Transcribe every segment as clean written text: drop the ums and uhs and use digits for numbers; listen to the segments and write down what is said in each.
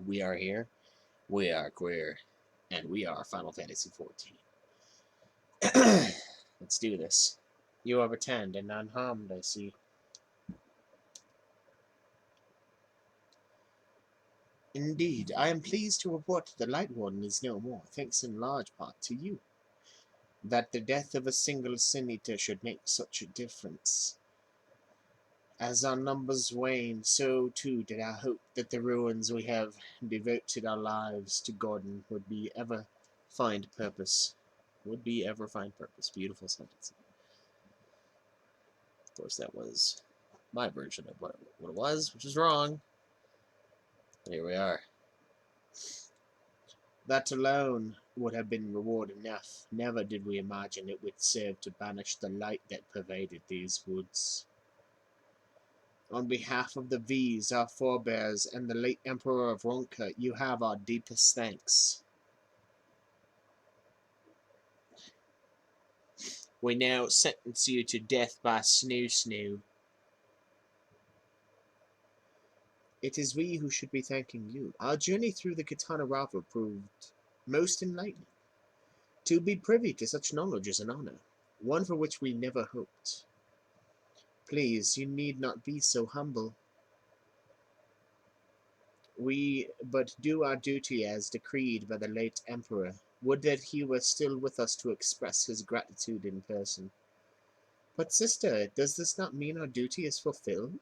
We are here, we are queer, and we are Final Fantasy 14. Let's do this. You are pretend and unharmed, I see. Indeed, I am pleased to report the Light Warden is no more, thanks in large part to you. That the death of a single Sin Eater should make such a difference. As our numbers wane, so too did I hope that the ruins we have devoted our lives to Gordon would be ever find purpose. Would be ever find purpose. Beautiful sentence. Of course, that was my version of what it was, which is wrong. But here we are. That alone would have been reward enough. Never did we imagine it would serve to banish the light that pervaded these woods. On behalf of the V's, our forebears, and the late Emperor of Ronka, you have our deepest thanks. We now sentence you to death by Snoo Snoo. It is we who should be thanking you. Our journey through the Katana Rafa proved most enlightening. To be privy to such knowledge is an honor, one for which we never hoped. Please, you need not be so humble. We but do our duty as decreed by the late Emperor. Would that he were still with us to express his gratitude in person. But, sister, does this not mean our duty is fulfilled?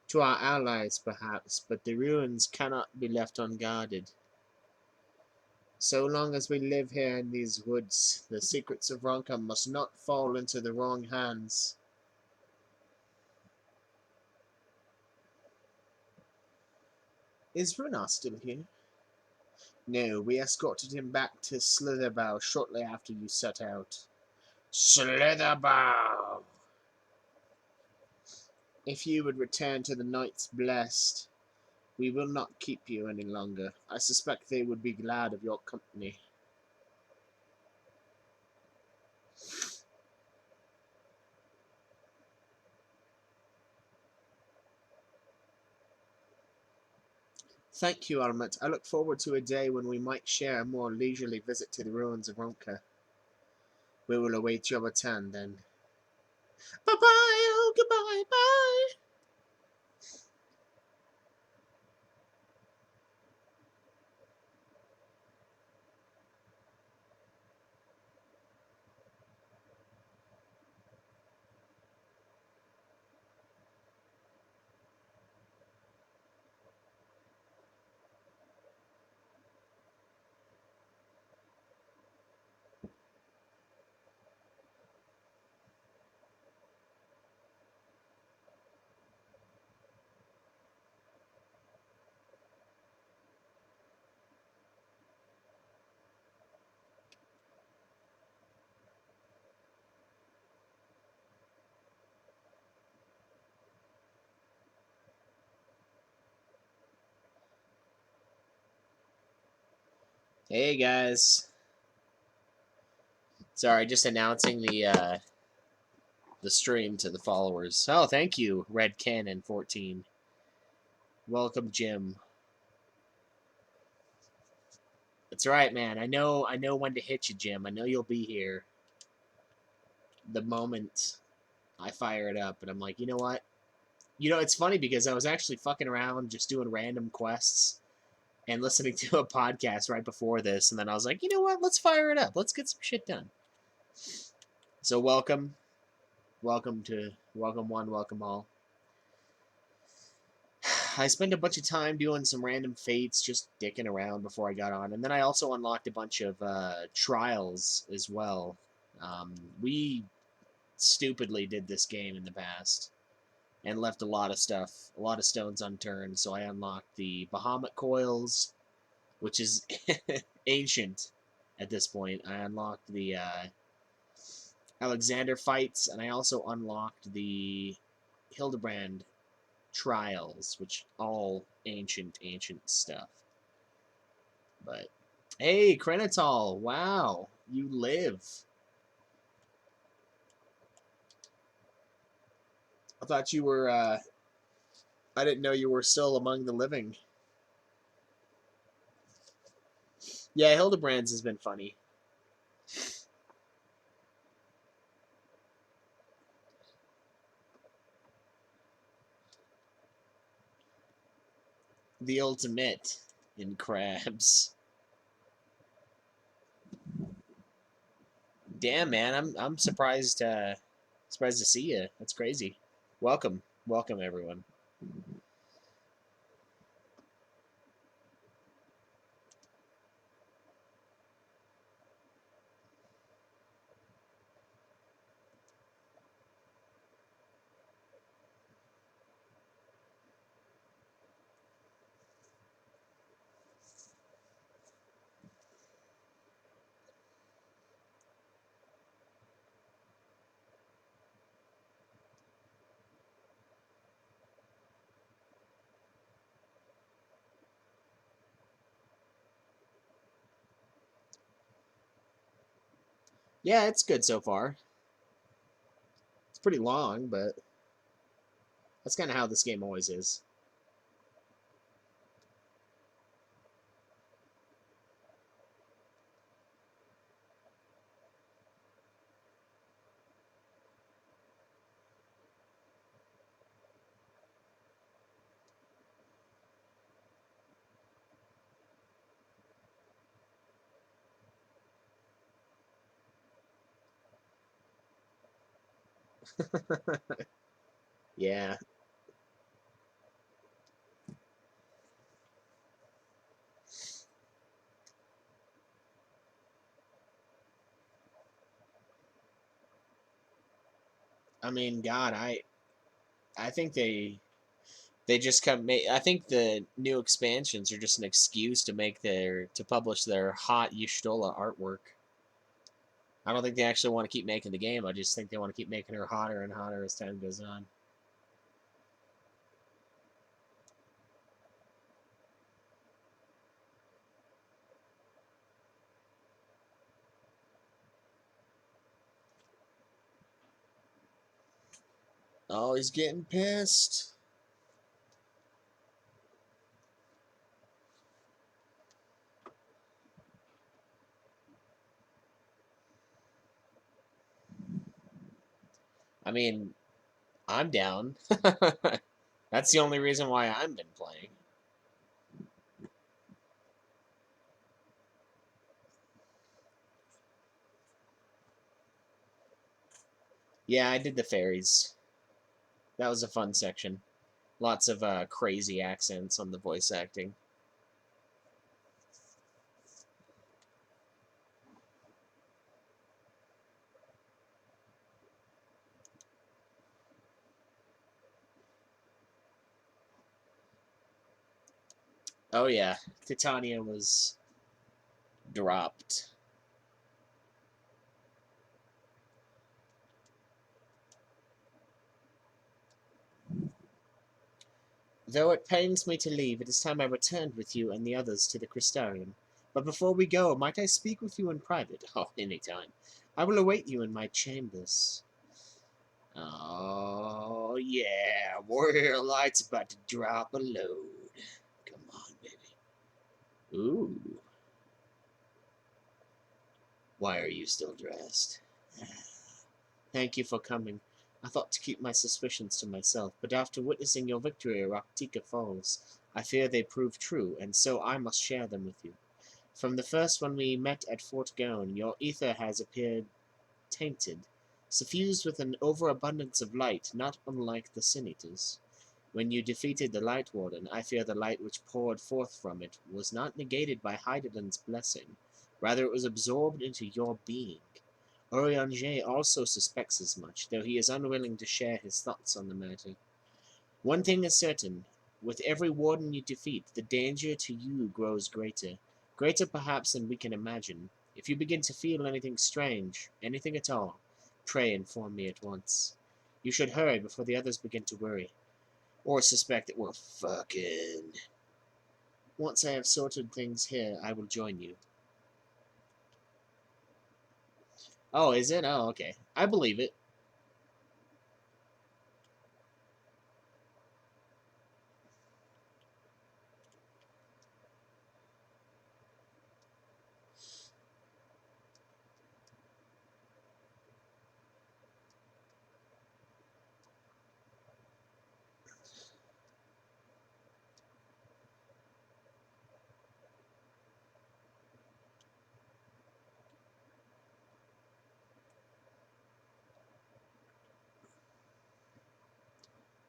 To our allies, perhaps, but the ruins cannot be left unguarded. So long as we live here in these woods, the secrets of Ronka must not fall into the wrong hands. Is Runar still here? No, we escorted him back to Slitherbow shortly after you set out. Slitherbow! If you would return to the Knights Blessed, we will not keep you any longer. I suspect they would be glad of your company. Thank you, Almet. I look forward to a day when we might share a more leisurely visit to the ruins of Ronka. We will await your return then. Bye-bye, oh, goodbye, bye! Hey, guys. Sorry, just announcing the stream to the followers. Oh, thank you, Red Cannon 14. Welcome, Jim. That's right, man. I know when to hit you, Jim. I know you'll be here the moment I fire it up, and I'm like, you know what? It's funny because I was actually fucking around just doing random quests and listening to a podcast right before this, and then I was like, you know what? Let's fire it up. Let's get some shit done. So welcome one, welcome all. I spent a bunch of time doing some random fates, just dicking around before I got on, and then I also unlocked a bunch of trials as well. We stupidly did this game in the past and left a lot of stuff, a lot of stones unturned. So I unlocked the Bahamut coils, which is ancient at this point. I unlocked the Alexander fights, and I also unlocked the Hildebrand trials, which all ancient stuff. But hey, Krenitol, wow, you live. I thought you were I didn't know you were still among the living. Yeah, Hildebrands has been funny. The ultimate in crabs. Damn, man, I'm surprised. Surprised to see you. That's crazy. Welcome, welcome, everyone. Yeah, it's good so far. It's pretty long, but that's kind of how this game always is. Yeah, I mean, God, I think they just come. I think the new expansions are just an excuse to make their to publish their hot Y'shtola artwork. I don't think they actually want to keep making the game. I just think they want to keep making her hotter and hotter as time goes on. Oh, he's getting pissed. I mean, I'm down. That's the only reason why I've been playing. Yeah, I did the fairies. That was a fun section. Lots of crazy accents on the voice acting. Oh yeah, Titania was dropped. Though it pains me to leave, it is time I returned with you and the others to the Crystarium. But before we go, might I speak with you in private? Oh, any time. I will await you in my chambers. Oh, yeah. Warrior Light's about to drop a load. Come on, baby. Ooh. Why are you still dressed? Thank you for coming. I thought to keep my suspicions to myself, but after witnessing your victory at Raktika Falls, I fear they prove true, and so I must share them with you. From the first when we met at Fort Gone, your ether has appeared tainted, suffused with an overabundance of light not unlike the Sin Eaters. When you defeated the Light Warden, I fear the light which poured forth from it was not negated by Heidelin's blessing, rather it was absorbed into your being. Orianger also suspects as much, though he is unwilling to share his thoughts on the matter. One thing is certain, with every warden you defeat, the danger to you grows greater, greater perhaps than we can imagine. If you begin to feel anything strange, anything at all, pray inform me at once. You should hurry before the others begin to worry, or suspect that we're fucking. Once I have sorted things here, I will join you. Oh, is it? Oh, okay. I believe it.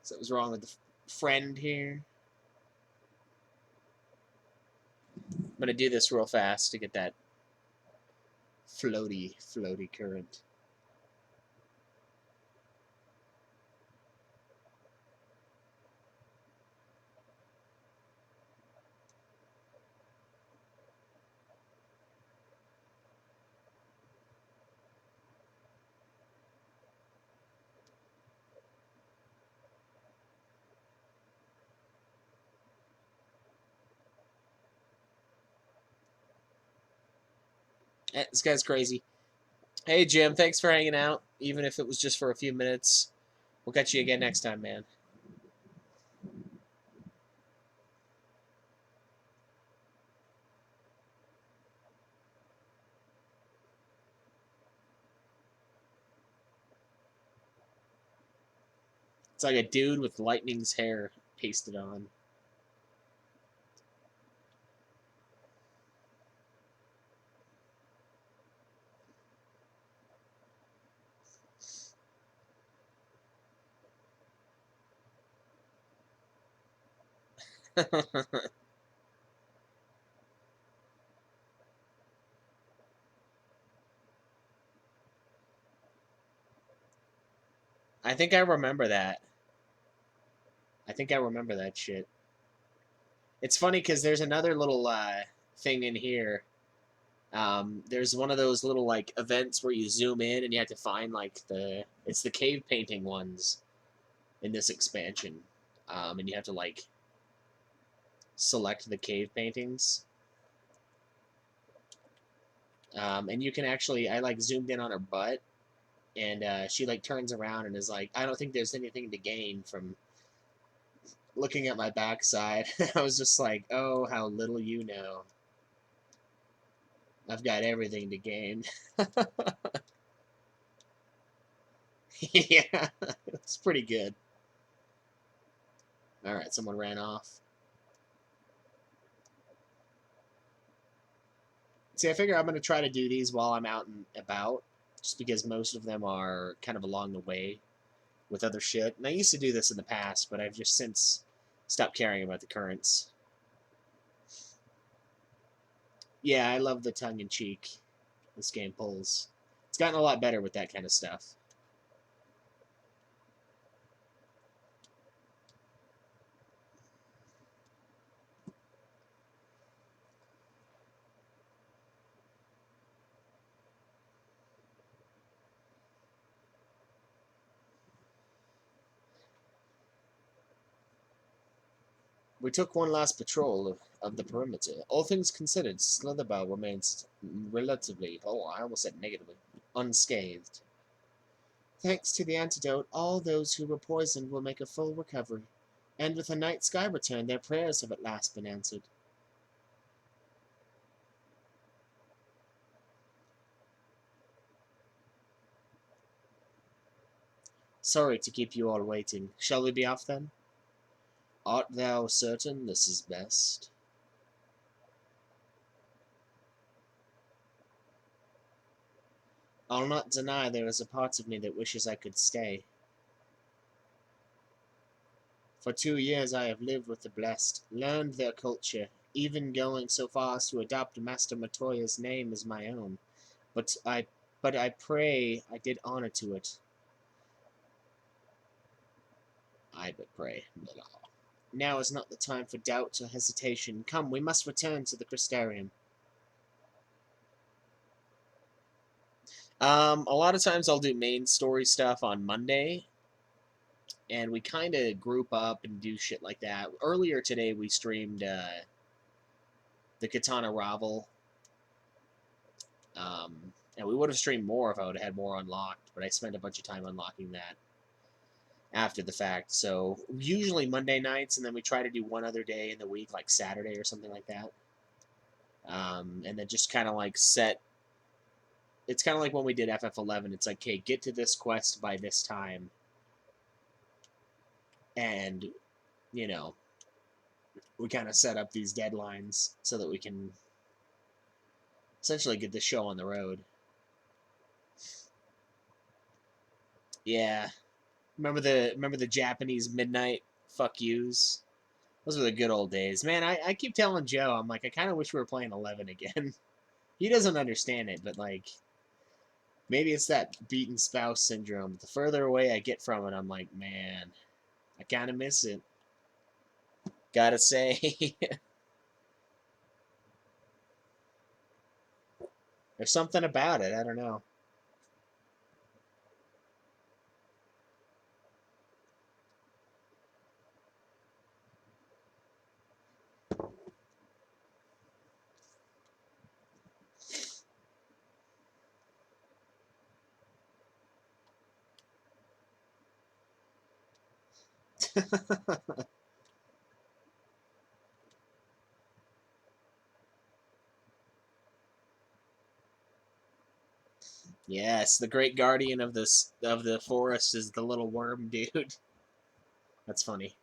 Something's wrong with the friend here. I'm gonna do this real fast to get that floaty current. This guy's crazy. Hey, Jim, thanks for hanging out, even if it was just for a few minutes. We'll catch you again next time, man. It's like a dude with Lightning's hair pasted on. I think I remember that. I think I remember that shit. It's funny because there's another little thing in here. There's one of those little like events where you zoom in and you have to find like it's the cave painting ones in this expansion, and you have to like select the cave paintings. And you can actually, I like zoomed in on her butt, and she like turns around and is like, I don't think there's anything to gain from looking at my backside. I was just like, oh, how little you know. I've got everything to gain. Yeah, it's pretty good. All right, someone ran off. See, I figure I'm going to try to do these while I'm out and about, just because most of them are kind of along the way with other shit. And I used to do this in the past, but I've just since stopped caring about the currents. Yeah, I love the tongue-in-cheek this game pulls. It's gotten a lot better with that kind of stuff. We took one last patrol of the perimeter. All things considered, Slitherbow remains relatively, oh, I almost said negatively, unscathed. Thanks to the antidote, all those who were poisoned will make a full recovery, and with the night sky return, their prayers have at last been answered. Sorry to keep you all waiting. Shall we be off then? Art thou certain this is best? I'll not deny there is a part of me that wishes I could stay. For 2 years I have lived with the blessed, learned their culture, even going so far as to adopt Master Matoya's name as my own. But I pray I did honor to it. I but pray. Now is not the time for doubt or hesitation. Come, we must return to the Crystarium. A lot of times I'll do main story stuff on Monday, and we kind of group up and do shit like that. Earlier today, we streamed the Katana Ravel, and we would have streamed more if I would have had more unlocked, but I spent a bunch of time unlocking that after the fact. So usually Monday nights, and then we try to do one other day in the week, like Saturday or something like that. And then just kind of like set. It's kind of like when we did FF11. It's like, okay, get to this quest by this time, and you know, we kind of set up these deadlines so that we can essentially get the show on the road. Yeah. Remember the Japanese midnight fuck yous? Those were the good old days, man. I keep telling Joe, I'm like, I kind of wish we were playing 11 again. He doesn't understand it, but like, maybe it's that beaten spouse syndrome. The further away I get from it, I'm like, man, I kind of miss it. Gotta say, there's something about it. I don't know. Yes, the great guardian of the forest is the little worm dude. That's funny.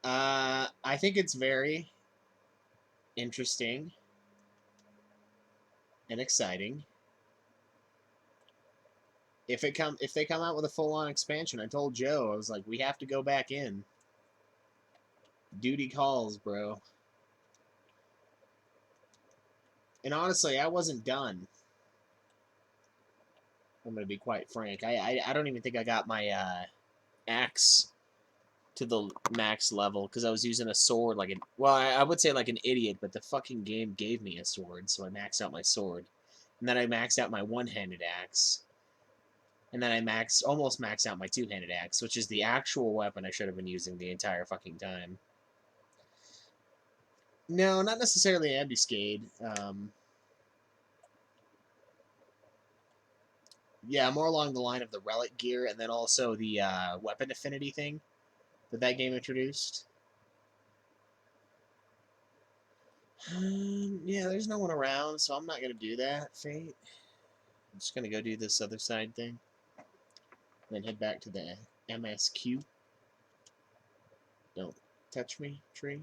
I think it's very interesting and exciting. If they come out with a full on expansion, I told Joe, I was like, we have to go back in. Duty calls, bro. And honestly, I wasn't done. I'm gonna be quite frank. I don't even think I got my axe to the max level because I was using a sword like an well, I would say like an idiot, but the fucking game gave me a sword, so I maxed out my sword, and then I maxed out my one-handed axe, and then I almost maxed out my two-handed axe, which is the actual weapon I should have been using the entire fucking time. No, not necessarily ambuscade. Yeah, more along the line of the relic gear, and then also the weapon affinity thing that game introduced. Yeah, there's no one around, so I'm not gonna do that. Fate. I'm just gonna go do this other side thing, then head back to the MSQ. Don't touch me, tree.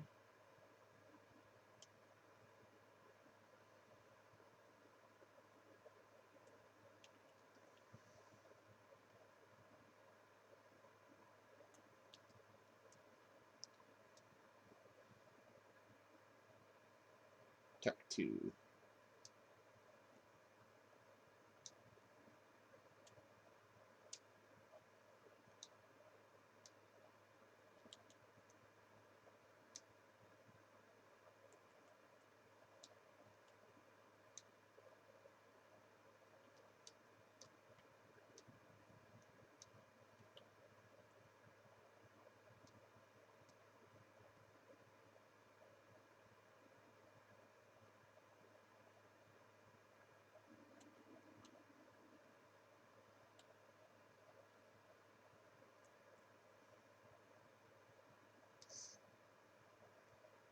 Tuck 2.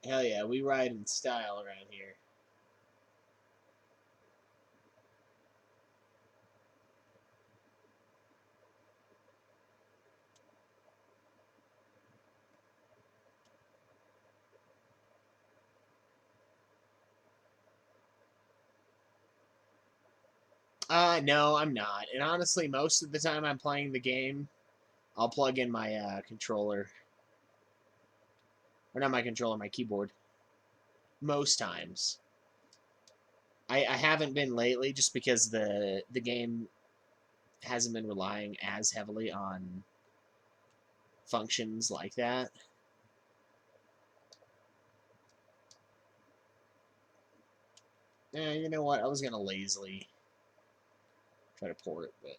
Hell yeah, we ride in style around here. No, I'm not. And honestly, most of the time I'm playing the game, I'll plug in my controller. Or not my controller, my keyboard. Most times. I haven't been lately just because the game hasn't been relying as heavily on functions like that. You know what? I was gonna lazily try to port it, but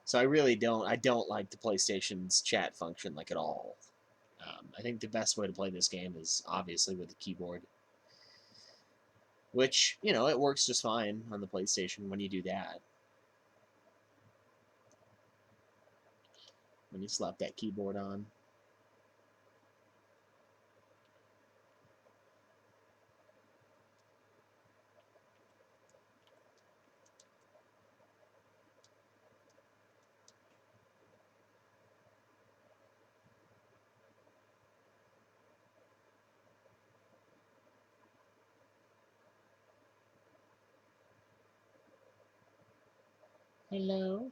so I really don't. I don't like the PlayStation's chat function like at all. I think the best way to play this game is obviously with the keyboard, which it works just fine on the PlayStation when you do that. When you slap that keyboard on. Hello?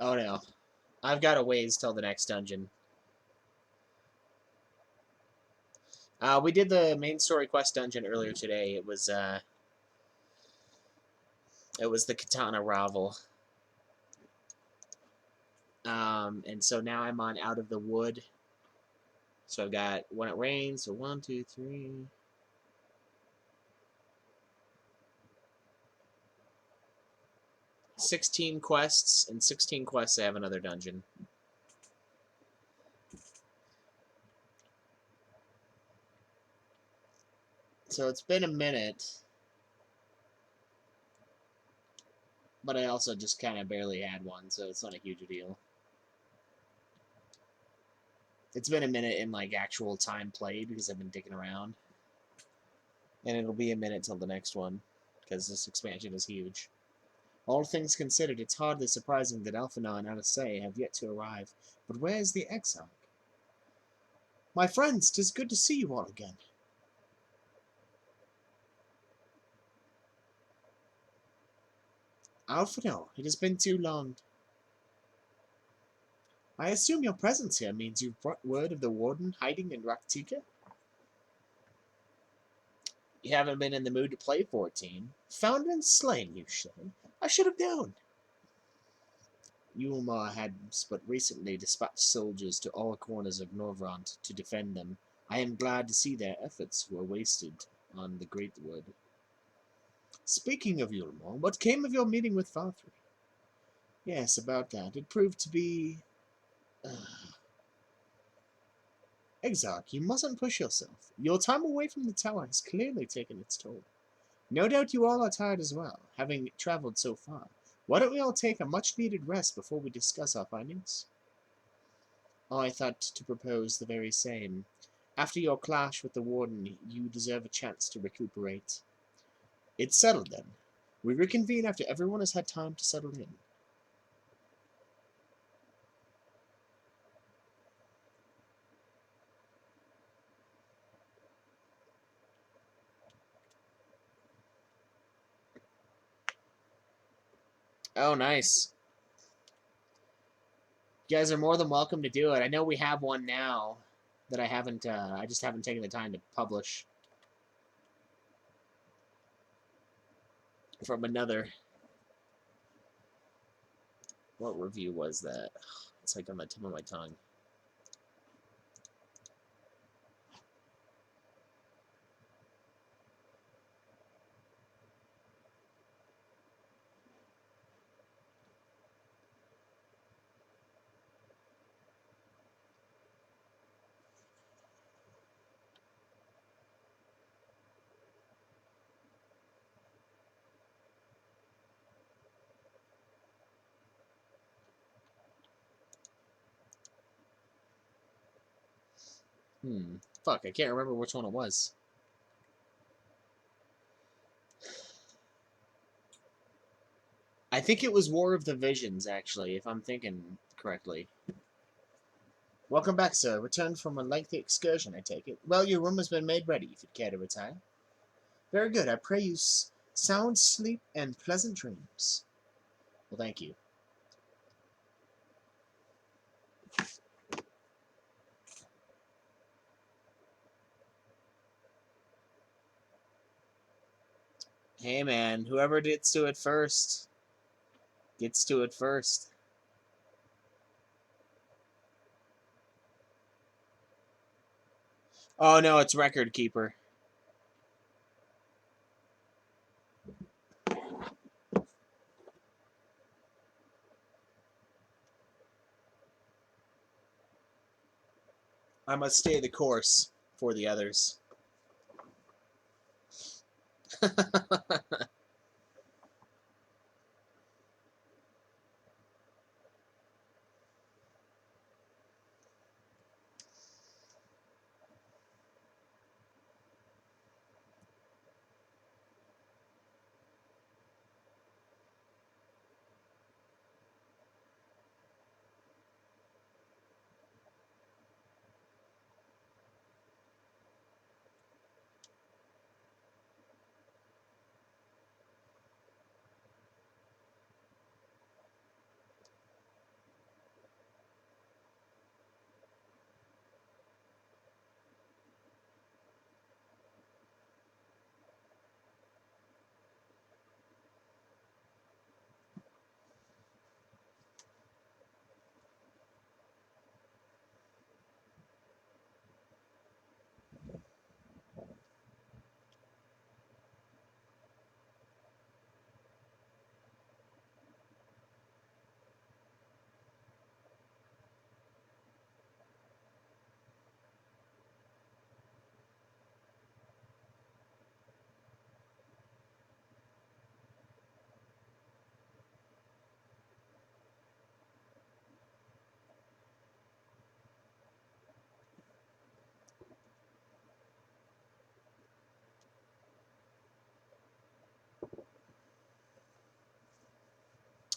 Oh no. I've got a ways till the next dungeon. We did the main story quest dungeon earlier today. It was the Katana Ravel. And so now I'm on Out of the Wood. So I've got When It Rains, so 1, 2, 3. 16 quests, and 16 quests I have another dungeon. So it's been a minute. But I also just kind of barely had one, so it's not a huge deal. It's been a minute in like actual time played because I've been digging around. And it'll be a minute till the next one, because this expansion is huge. All things considered, it's hardly surprising that Alphinaud and Alcé have yet to arrive. But where is the exarch? My friends, 'tis good to see you all again. Alphinaud, it has been too long. I assume your presence here means you've brought word of the warden hiding in Raktika? You haven't been in the mood to play 14. Found and slain, you say? I should have known. Yulmar had but recently dispatched soldiers to all corners of Norvrant to defend them. I am glad to see their efforts were wasted on the Great Wood. Speaking of Yulmar, what came of your meeting with Farthry? Yes, about that. It proved to be... Exarch, you mustn't push yourself. Your time away from the tower has clearly taken its toll. No doubt you all are tired as well, having travelled so far. Why don't we all take a much-needed rest before we discuss our findings? Oh, I thought to propose the very same. After your clash with the warden, you deserve a chance to recuperate. It's settled then. We reconvene after everyone has had time to settle in. Oh, nice. You guys are more than welcome to do it. I know we have one now that I just haven't taken the time to publish from another. What review was that? It's like on the tip of my tongue. Fuck, I can't remember which one it was. I think it was War of the Visions, actually, if I'm thinking correctly. Welcome back, sir. Returned from a lengthy excursion, I take it. Well, your room has been made ready, if you'd care to retire. Very good. I pray you sound sleep and pleasant dreams. Well, thank you. Hey, man. Whoever gets to it first gets to it first. Oh, no, it's Record Keeper. I must stay the course for the others.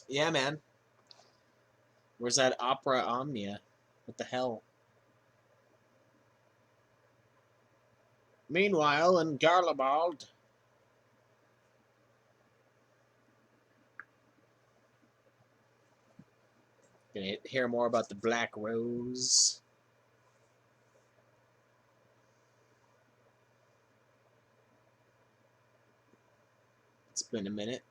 Yeah, man. Where's that Opera Omnia? What the hell? Meanwhile, in Garlabald. Gonna hear more about the Black Rose. It's been a minute.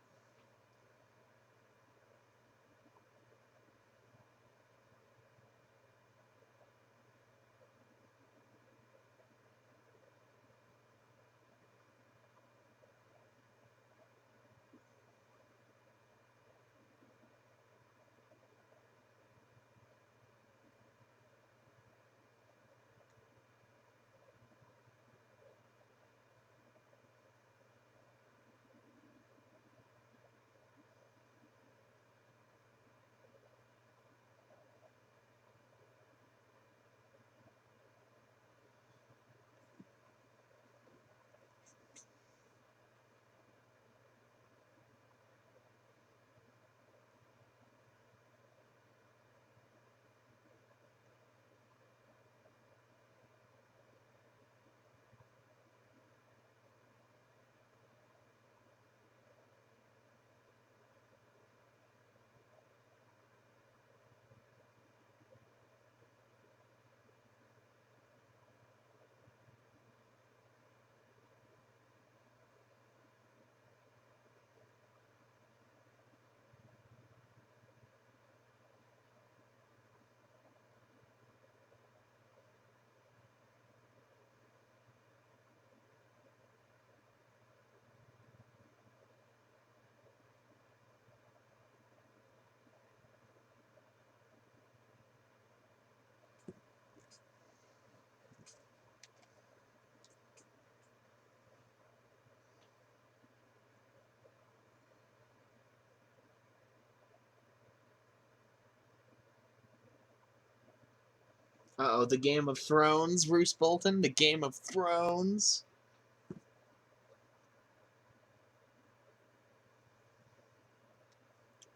Uh-oh, the Game of Thrones, Roose Bolton, the Game of Thrones.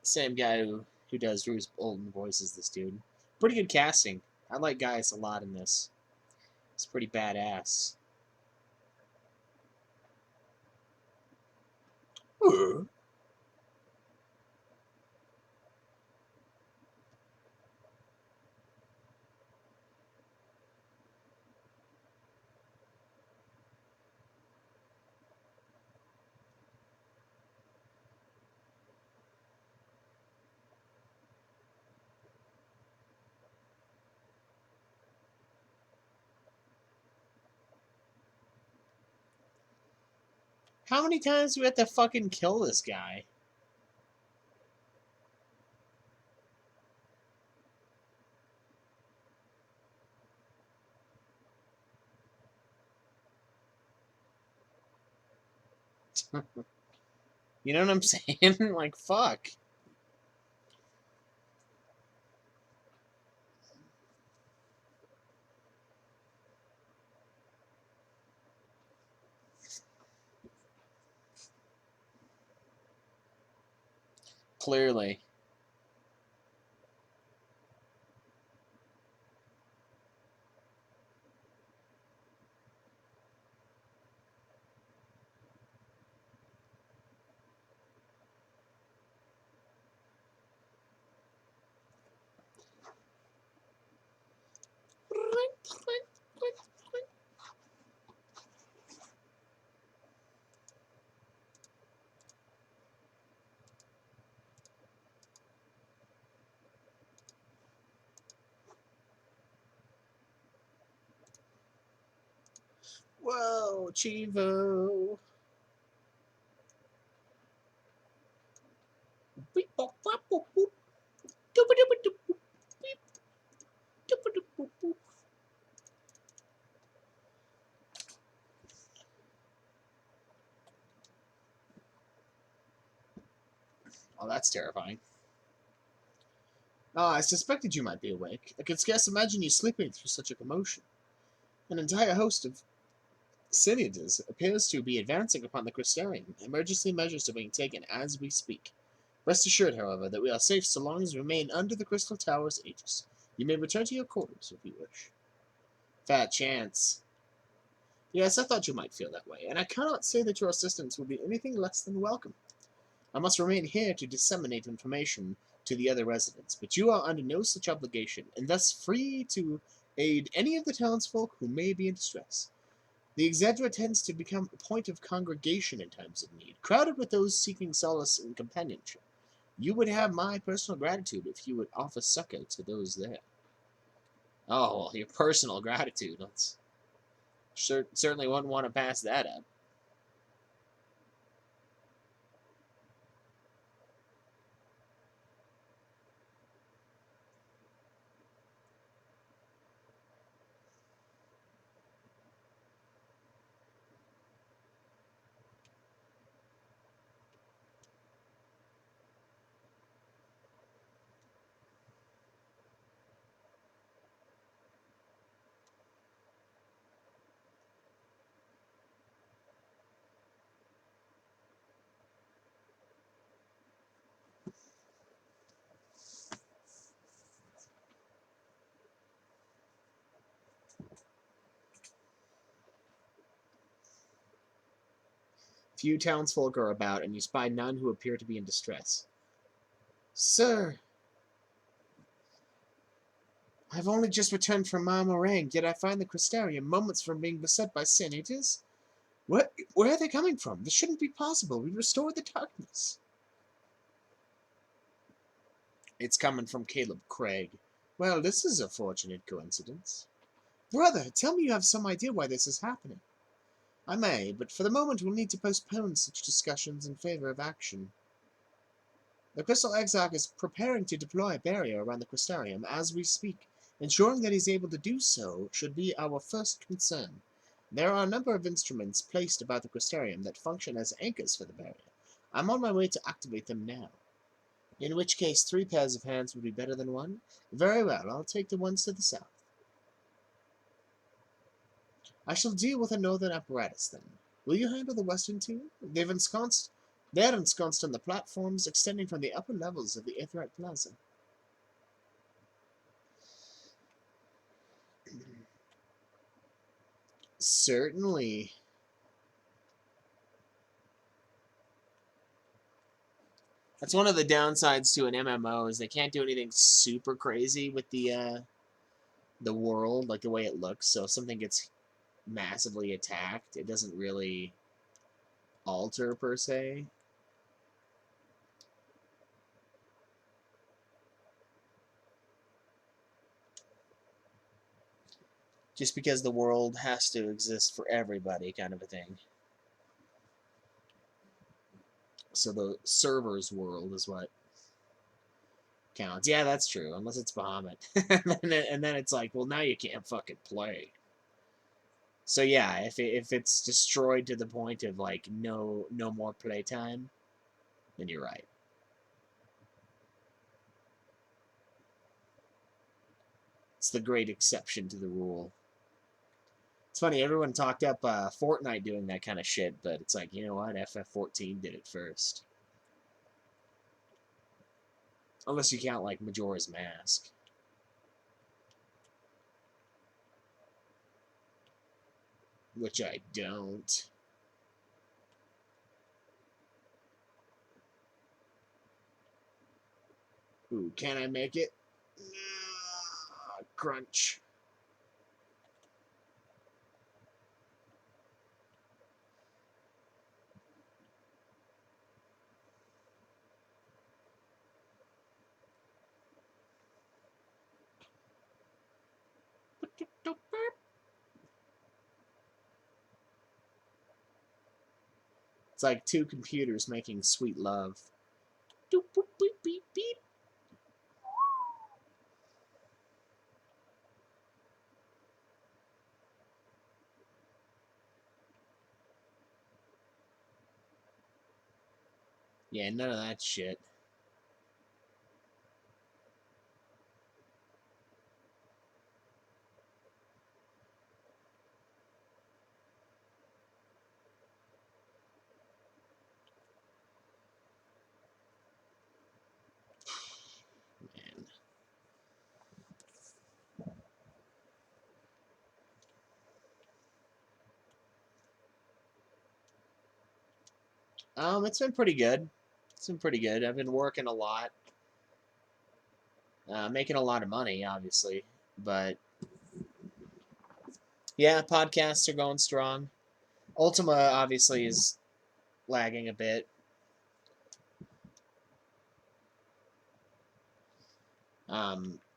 Same guy who does Roose Bolton voices this dude. Pretty good casting. I like Gaius a lot in this. It's pretty badass. How many times do we have to fucking kill this guy? You know what I'm saying? Like, fuck. Clearly. Whoa, Chivo. Oh, that's terrifying. Ah, I suspected you might be awake. I could scarce imagine you sleeping through such a commotion. An entire host of Synods appears to be advancing upon the Crystarium. Emergency measures are being taken as we speak. Rest assured, however, that we are safe so long as we remain under the Crystal Tower's aegis. You may return to your quarters if you wish. Fat chance. Yes, I thought you might feel that way, and I cannot say that your assistance will be anything less than welcome. I must remain here to disseminate information to the other residents, but you are under no such obligation, and thus free to aid any of the townsfolk who may be in distress. The Exedra tends to become a point of congregation in times of need, crowded with those seeking solace and companionship. You would have my personal gratitude if you would offer succor to those there. Oh, well, your personal gratitude. Let's certainly wouldn't want to pass that up. Few townsfolk are about, and you spy none who appear to be in distress. Sir, I've only just returned from Marmorang, yet I find the Crystarium moments from being beset by sin. It is... Where are they coming from? This shouldn't be possible. We restored the darkness. It's coming from Caleb Craig. Well, this is a fortunate coincidence. Brother, tell me you have some idea why this is happening. I may, but for the moment we'll need to postpone such discussions in favor of action. The Crystal Exarch is preparing to deploy a barrier around the Crystarium as we speak. Ensuring that he's able to do so should be our first concern. There are a number of instruments placed about the Crystarium that function as anchors for the barrier. I'm on my way to activate them now. In which case 3 pairs of hands would be better than 1? Very well, I'll take the ones to the south. I shall deal with the northern apparatus then. Will you handle the western two? They're ensconced on the platforms extending from the upper levels of the Aetheryte Plaza. Certainly. That's one of the downsides to an MMO is they can't do anything super crazy with the world, like the way it looks. So if something gets massively attacked, it doesn't really alter per se. Just because the world has to exist for everybody, kind of a thing. So the server's world is what counts. Yeah, that's true, unless it's Bahamut. and then it's like, well, now you can't fucking play. So yeah, if it's destroyed to the point of like no more playtime, then you're right. It's the great exception to the rule. It's funny, everyone talked up Fortnite doing that kind of shit, but it's like, you know what? FF14 did it first. Unless you count, like, Majora's Mask. Which I don't. Ooh, can I make it? Crunch. It's like 2 computers making sweet love. Doop, boop, beep, beep, beep. Yeah, none of that shit. It's been pretty good. It's been pretty good. I've been working a lot, making a lot of money, obviously. But yeah, podcasts are going strong. Ultima obviously is lagging a bit.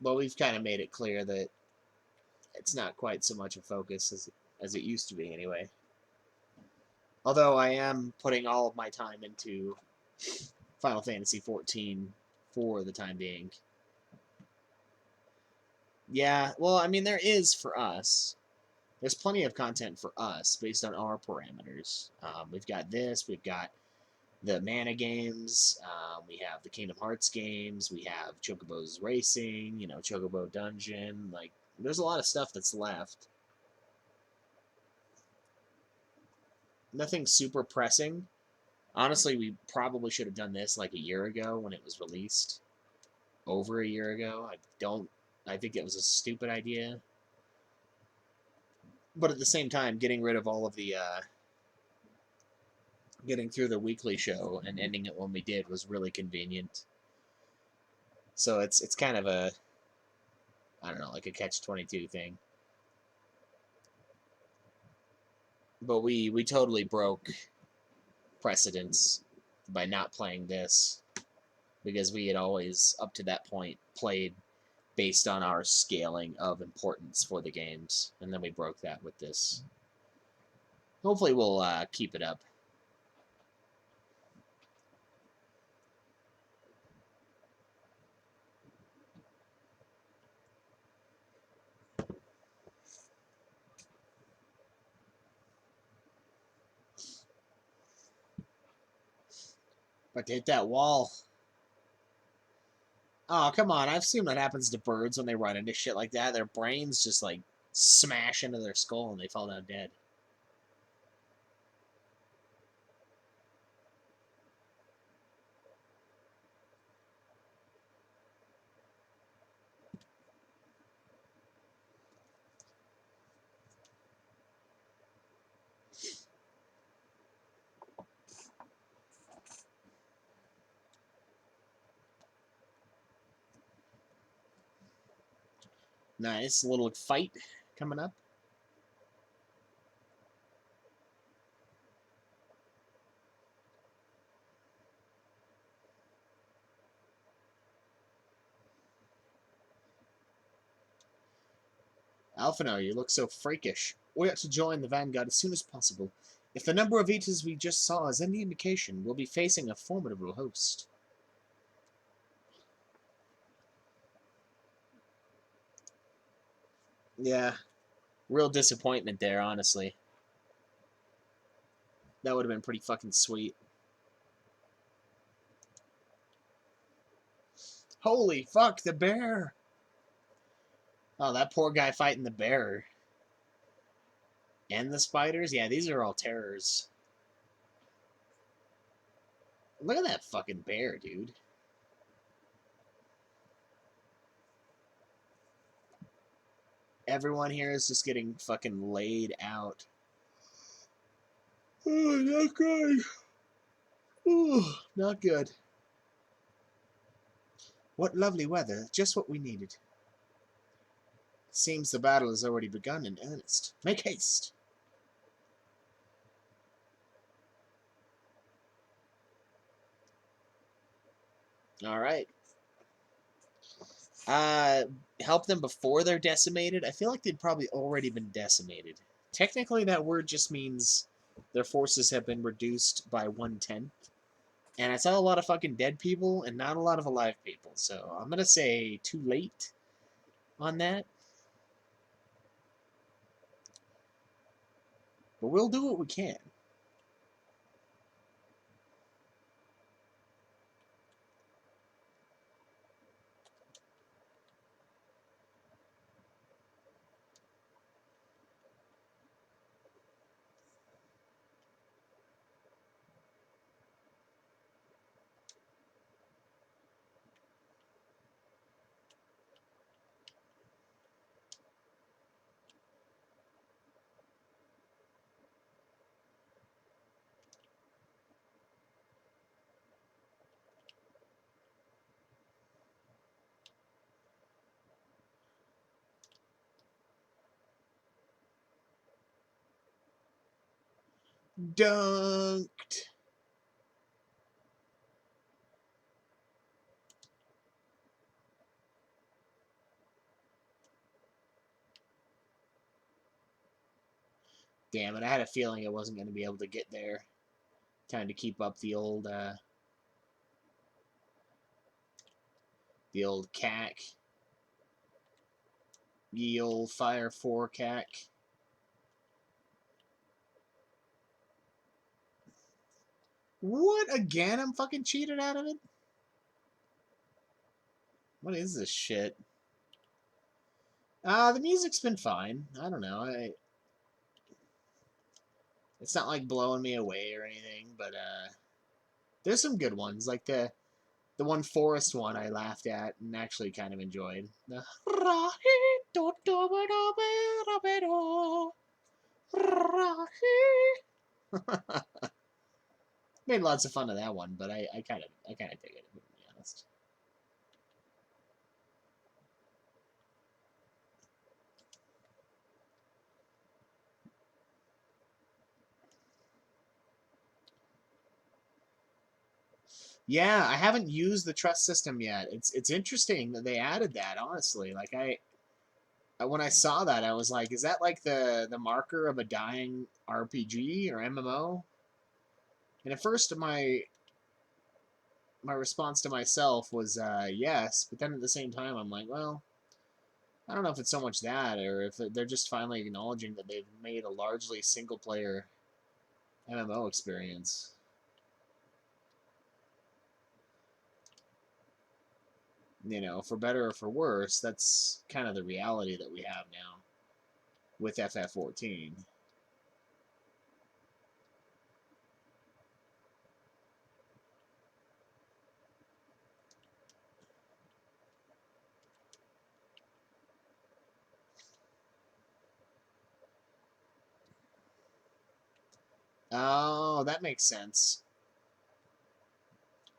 But we've kind of made it clear that it's not quite so much a focus as it used to be anyway. Although I am putting all of my time into Final Fantasy 14 for the time being. Yeah, well, I mean, there is for us. There's plenty of content for us based on our parameters. We've got this, we've got the Mana games, we have the Kingdom Hearts games, we have Chocobo's Racing, Chocobo Dungeon. Like, there's a lot of stuff that's left. Nothing super pressing. Honestly, we probably should have done this like a year ago when it was released. Over a year ago. I think it was a stupid idea. But at the same time, getting rid of all of the getting through the weekly show and ending it when we did was really convenient. So it's kind of a, I don't know, like a catch-22 thing. But we totally broke precedence by not playing this because we had always up to that point played based on our scaling of importance for the games, and then we broke that with this. Hopefully we'll keep it up. But to hit that wall. Oh, come on. I've seen what happens to birds when they run into shit like that. Their brains just, like, smash into their skull and they fall down dead. Nice. A little fight coming up. Alphino, you look so freakish. We ought to join the vanguard as soon as possible. If the number of eaters we just saw is any indication, we'll be facing a formidable host. Yeah. Real disappointment there, honestly. That would have been pretty fucking sweet. Holy fuck, the bear! Oh, that poor guy fighting the bear. And the spiders? Yeah, these are all terrors. Look at that fucking bear, dude. Everyone here is just getting fucking laid out. Oh, not good. Oh, not good. What lovely weather. Just what we needed. Seems the battle has already begun in earnest. Make haste. All right. Uh, help them before they're decimated. I feel like they'd probably already been decimated. Technically, that word just means their forces have been reduced by 1/10. And I saw a lot of fucking dead people and not a lot of alive people. So I'm gonna say too late on that. But we'll do what we can. Dunked. Damn it, I had a feeling I wasn't going to be able to get there. Trying to keep up the old cack. Ye old fire 4 cack. What? Again? I'm fucking cheated out of it? What is this shit? The music's been fine. I don't know. It's not like blowing me away or anything, but there's some good ones. Like the one forest one I laughed at and actually kind of enjoyed. The made lots of fun of that one, but I kind of dig it, to be honest. Yeah, I haven't used the trust system yet. It's interesting that they added that, honestly. Like when I saw that, I was like, is that like the marker of a dying RPG or MMO? And at first my response to myself was yes, but then at the same time I'm like, well, I don't know if it's so much that or if they're just finally acknowledging that they've made a largely single player MMO experience. You know, for better or for worse, that's kind of the reality that we have now with FF14. Oh, that makes sense.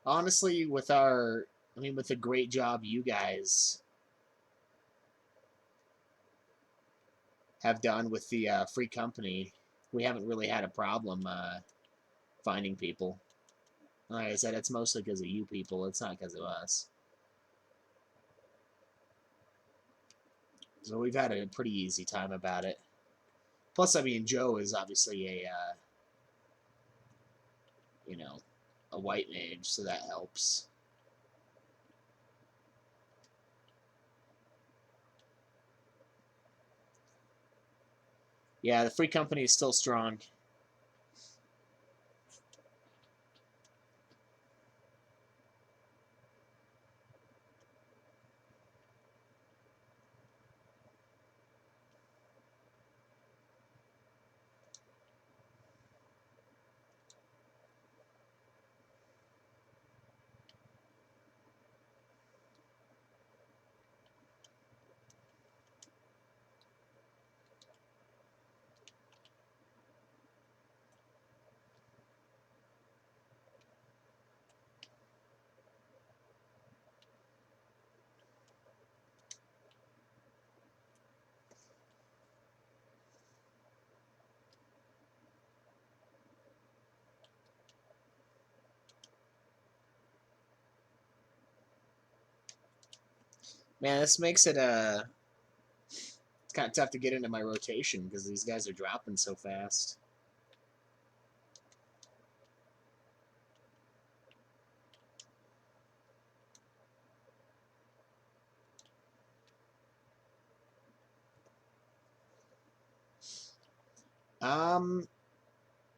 Honestly, with the great job you guys have done with the free company, we haven't really had a problem finding people. Like I said, it's mostly because of you people. It's not because of us. So we've had a pretty easy time about it. Plus, I mean, Joe is obviously you know, a white mage, so that helps. Yeah, the free company is still strong. Man, this makes it it's kind of tough to get into my rotation because these guys are dropping so fast. Um,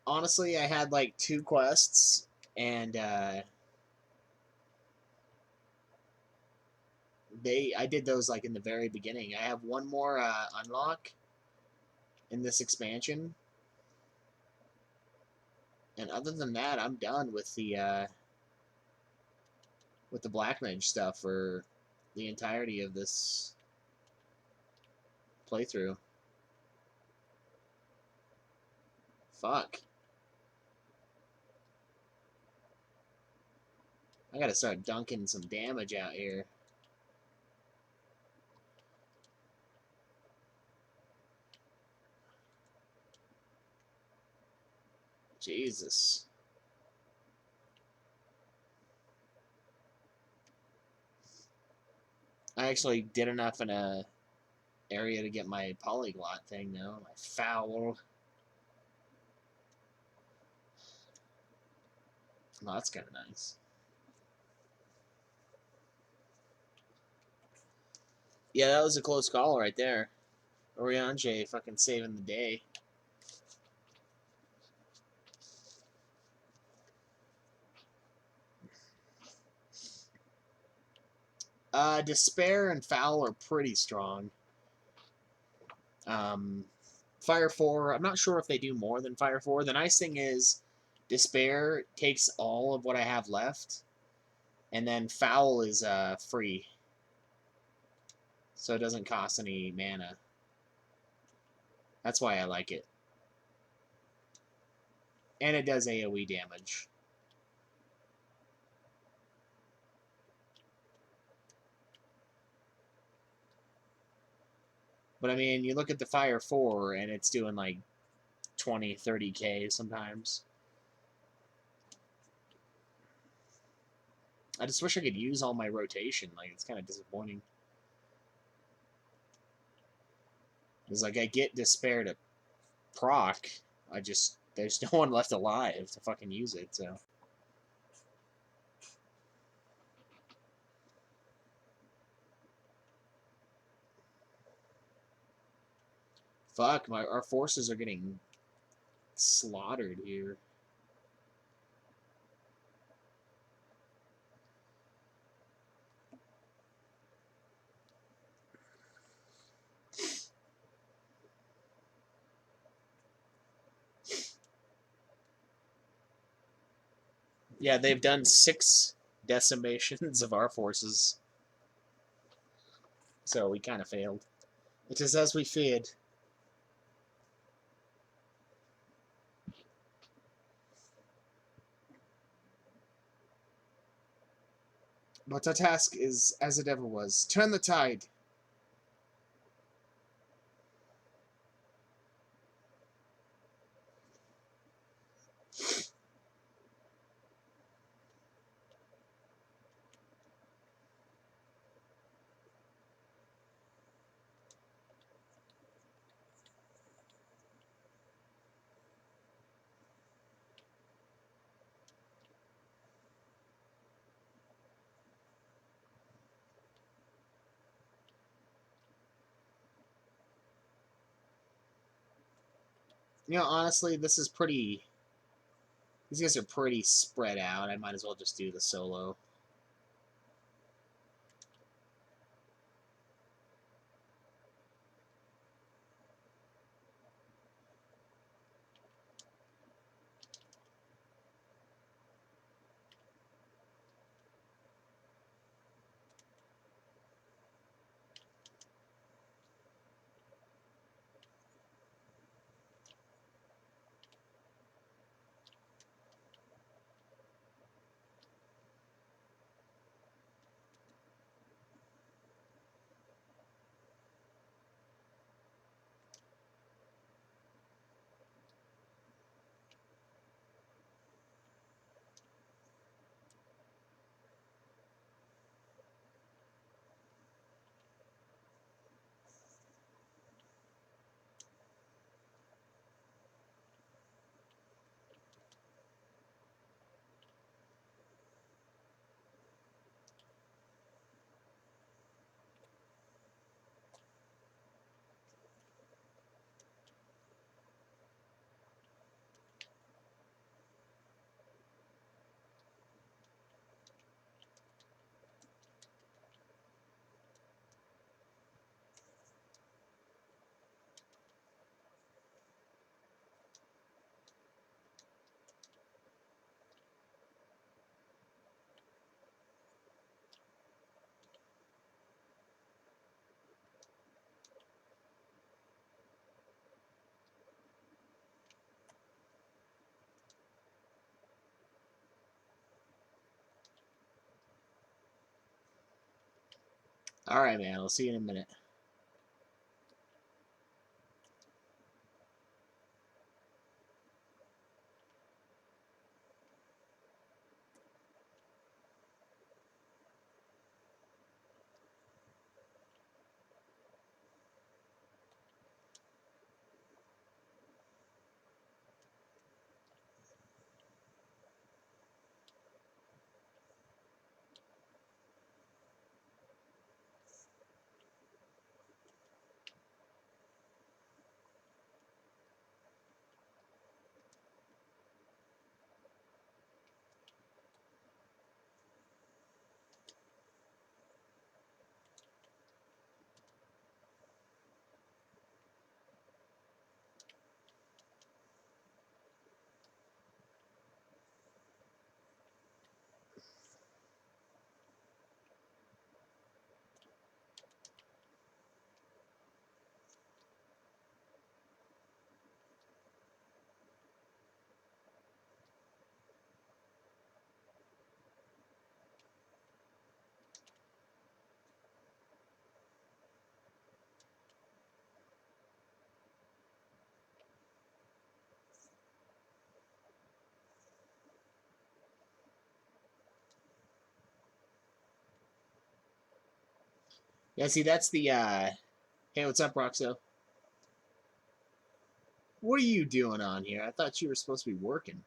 honestly, I had like 2 quests, and I did those like in the very beginning. I have one more unlock in this expansion, and other than that, I'm done with the Black Mage stuff for the entirety of this playthrough. Fuck. I gotta start dunking some damage out here. Jesus. I actually did enough in a area to get my polyglot thing now. My foul. Oh, that's kind of nice. Yeah, that was a close call right there. Oriange fucking saving the day. Despair and Foul are pretty strong. Fire 4, I'm not sure if they do more than Fire 4. The nice thing is, Despair takes all of what I have left, and then Foul is free. So it doesn't cost any mana. That's why I like it. And it does AoE damage. But I mean, you look at the Fire 4, and it's doing like 20, 30k sometimes. I just wish I could use all my rotation. Like, it's kind of disappointing. It's like I get Despair to proc. There's no one left alive to fucking use it, so. Fuck, our forces are getting slaughtered here. Yeah, they've done 6 decimations of our forces. So we kind of failed. It is as we feared. But our task is as it ever was. Turn the tide. You know, honestly, this is pretty... These guys are pretty spread out. I might as well just do the solo. Alright, man. I'll see you in a minute. Yeah, see, that's the, Hey, what's up, Roxo? What are you doing on here? I thought you were supposed to be working.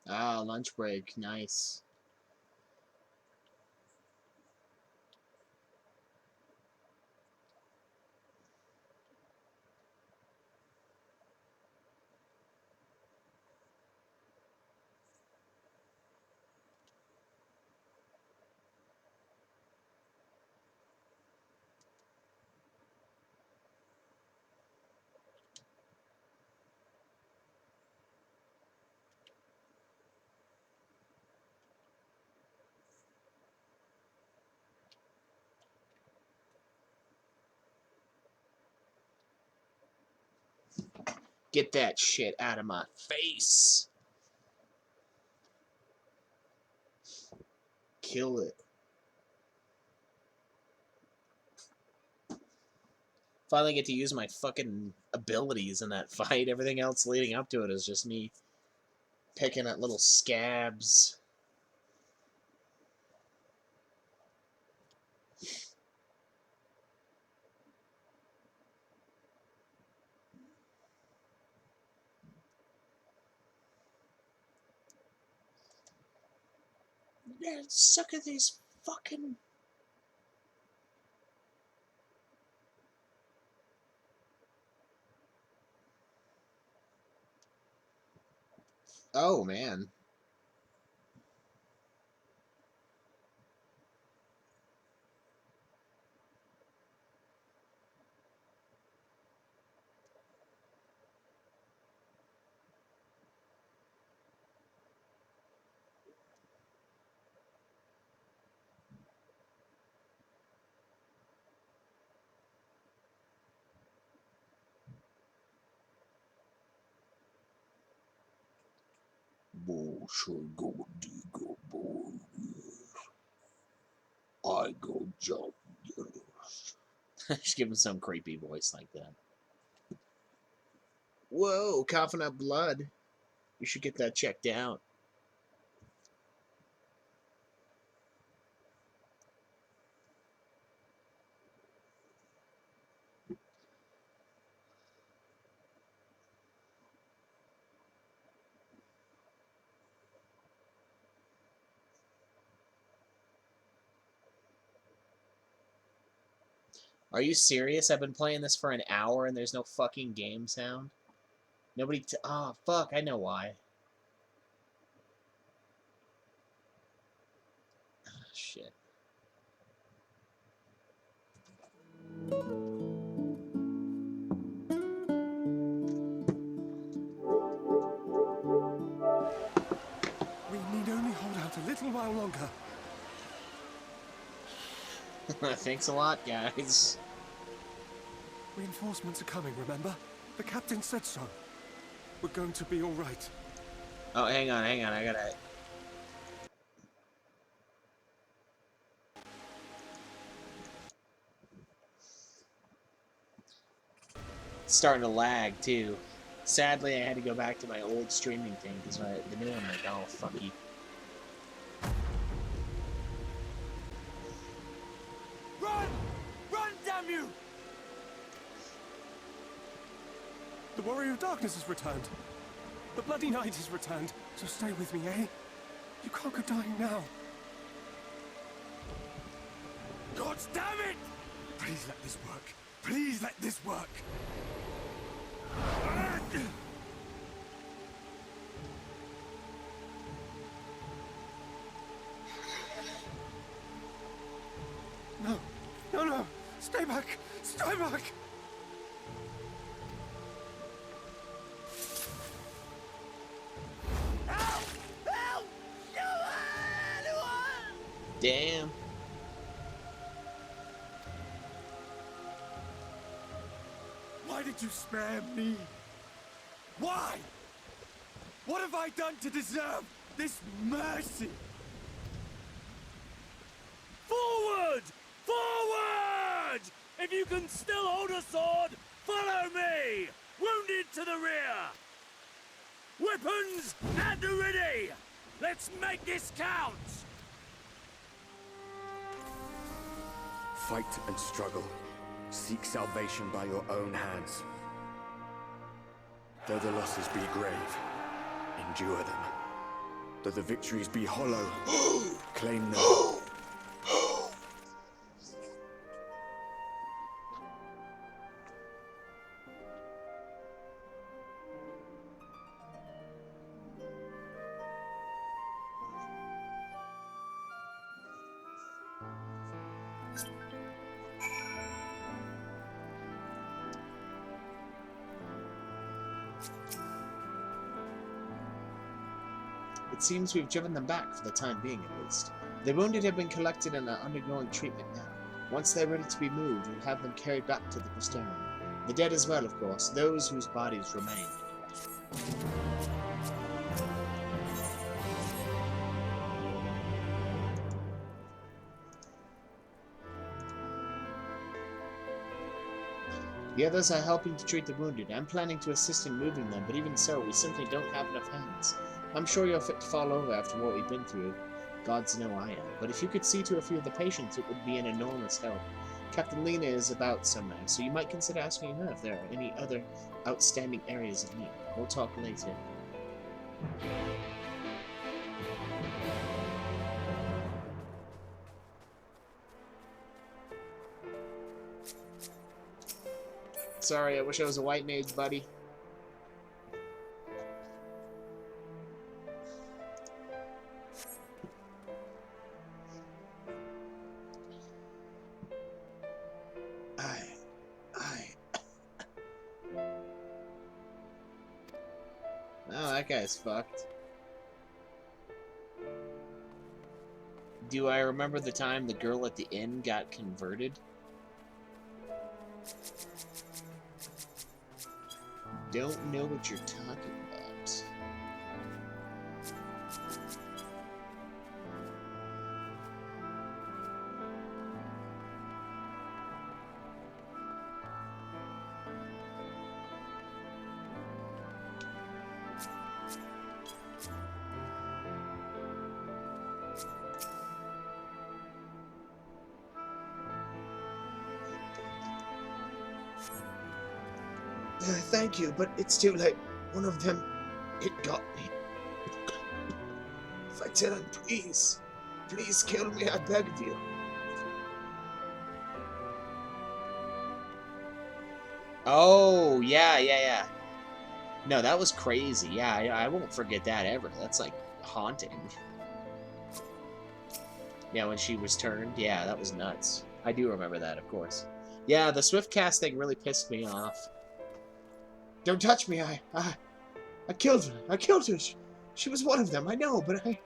Ah, lunch break. Nice. Get that shit out of my face. Kill it. Finally get to use my fucking abilities in that fight. Everything else leading up to it is just me picking at little scabs. Yeah, suck at these fucking... Oh, man. Bullshit, go digger, boy. I go jump. Just give him some creepy voice like that. Whoa, coughing up blood. You should get that checked out. Are you serious? I've been playing this for an hour and there's no fucking game sound? Nobody oh, fuck, I know why. Oh, shit. We need only hold out a little while longer. Thanks a lot, guys. Reinforcements are coming, remember? The captain said so. We're going to be all right. Oh, hang on, I gotta... It's starting to lag, too. Sadly, I had to go back to my old streaming thing, because the new one went all fucky. Run! Run, damn you! The Warrior of Darkness has returned. The Bloody Knight has returned. So stay with me, eh? You can't go dying now. God damn it! Please let this work. Please let this work. Stay back! Stay back! Help! Help! Anyone! Damn. Why did you spare me? Why? What have I done to deserve this mercy? Forward! Forward! If you can still hold a sword, follow me! Wounded to the rear! Weapons at the ready! Let's make this count! Fight and struggle. Seek salvation by your own hands. Though the losses be grave, endure them. Though the victories be hollow, claim them. It seems we've driven them back, for the time being at least. The wounded have been collected and are undergoing treatment now. Once they're ready to be moved, we'll have them carried back to the Postarium. The dead as well, of course, those whose bodies remain. The others are helping to treat the wounded. I'm planning to assist in moving them, but even so, we simply don't have enough hands. I'm sure you're fit to fall over after what we've been through. Gods know I am. But if you could see to a few of the patients, it would be an enormous help. Captain Lena is about somewhere, so you might consider asking her if there are any other outstanding areas of need. We'll talk later. Sorry, I wish I was a white mage, buddy. Oh, that guy's fucked. Do I remember the time the girl at the inn got converted? Don't know what you're talking about. Thank you, but it's too late. One of them, it got me. Fatiran, please. Please kill me, I beg of you. Oh, yeah. No, that was crazy. Yeah, I won't forget that ever. That's, like, haunting. Yeah, when she was turned. Yeah, that was nuts. I do remember that, of course. Yeah, the swift cast thing really pissed me off. Don't touch me, I killed her. I killed her. She was one of them, I know, but I...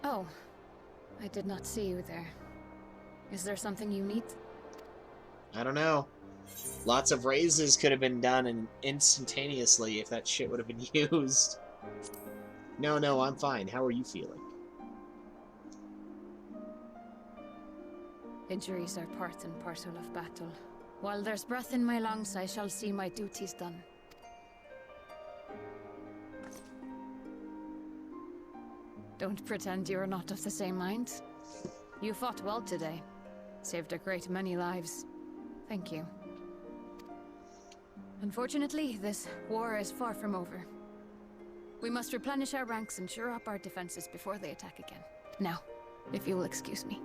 Oh, I did not see you there. Is there something you need? I don't know. Lots of raises could have been done and instantaneously if that shit would have been used. No, I'm fine. How are you feeling? Injuries are part and parcel of battle. While there's breath in my lungs, I shall see my duties done. Don't pretend you're not of the same mind. You fought well today. Saved a great many lives. Thank you. Unfortunately, this war is far from over. We must replenish our ranks and shore up our defenses before they attack again. Now, if you will excuse me.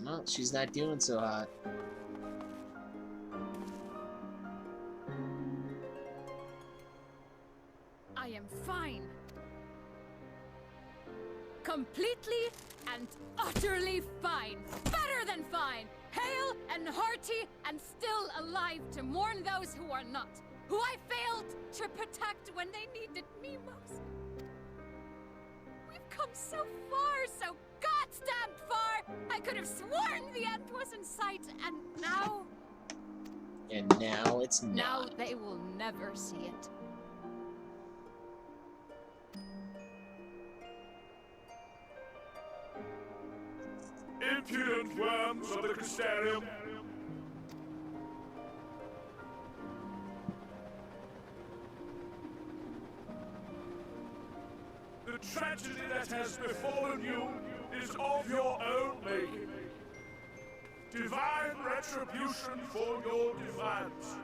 Well, she's not doing so hot. I am fine. Completely and utterly fine. Better than fine. Hale and hearty and still alive to mourn those who are not. Who I failed to protect when they needed me most. We've come so far, so goddamn far! I could have sworn the end was in sight, and now... And now it's not. Now they will never see it. Impudent worms of the Crystarium. The tragedy that has befallen you is of your own making. Divine retribution for your defiance.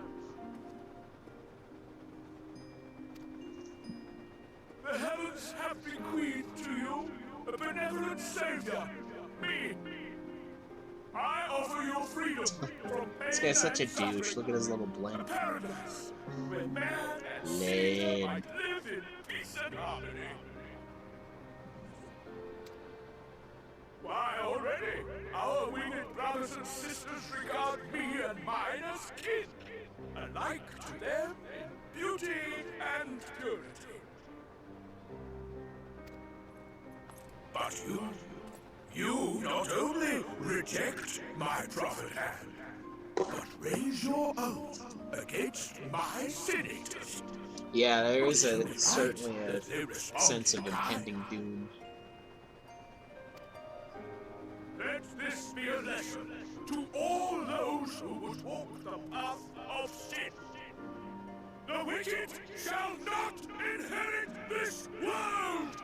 The heavens have bequeathed to you a benevolent savior, me. I offer you freedom from pain. This guy's such a and suffering. douche. Look at his little A blimp. paradise where man and Lame. sin might live in peace and harmony. Why, already, our winged brothers and sisters regard me and mine as kin, alike to them in beauty and purity. But you not only reject my prophet hand, but raise your own against my senators. Yeah, there is It a is certainly right a that they respond sense of in kind. impending doom. Let this be a lesson to all those who would walk the path of sin. The wicked shall not inherit this world!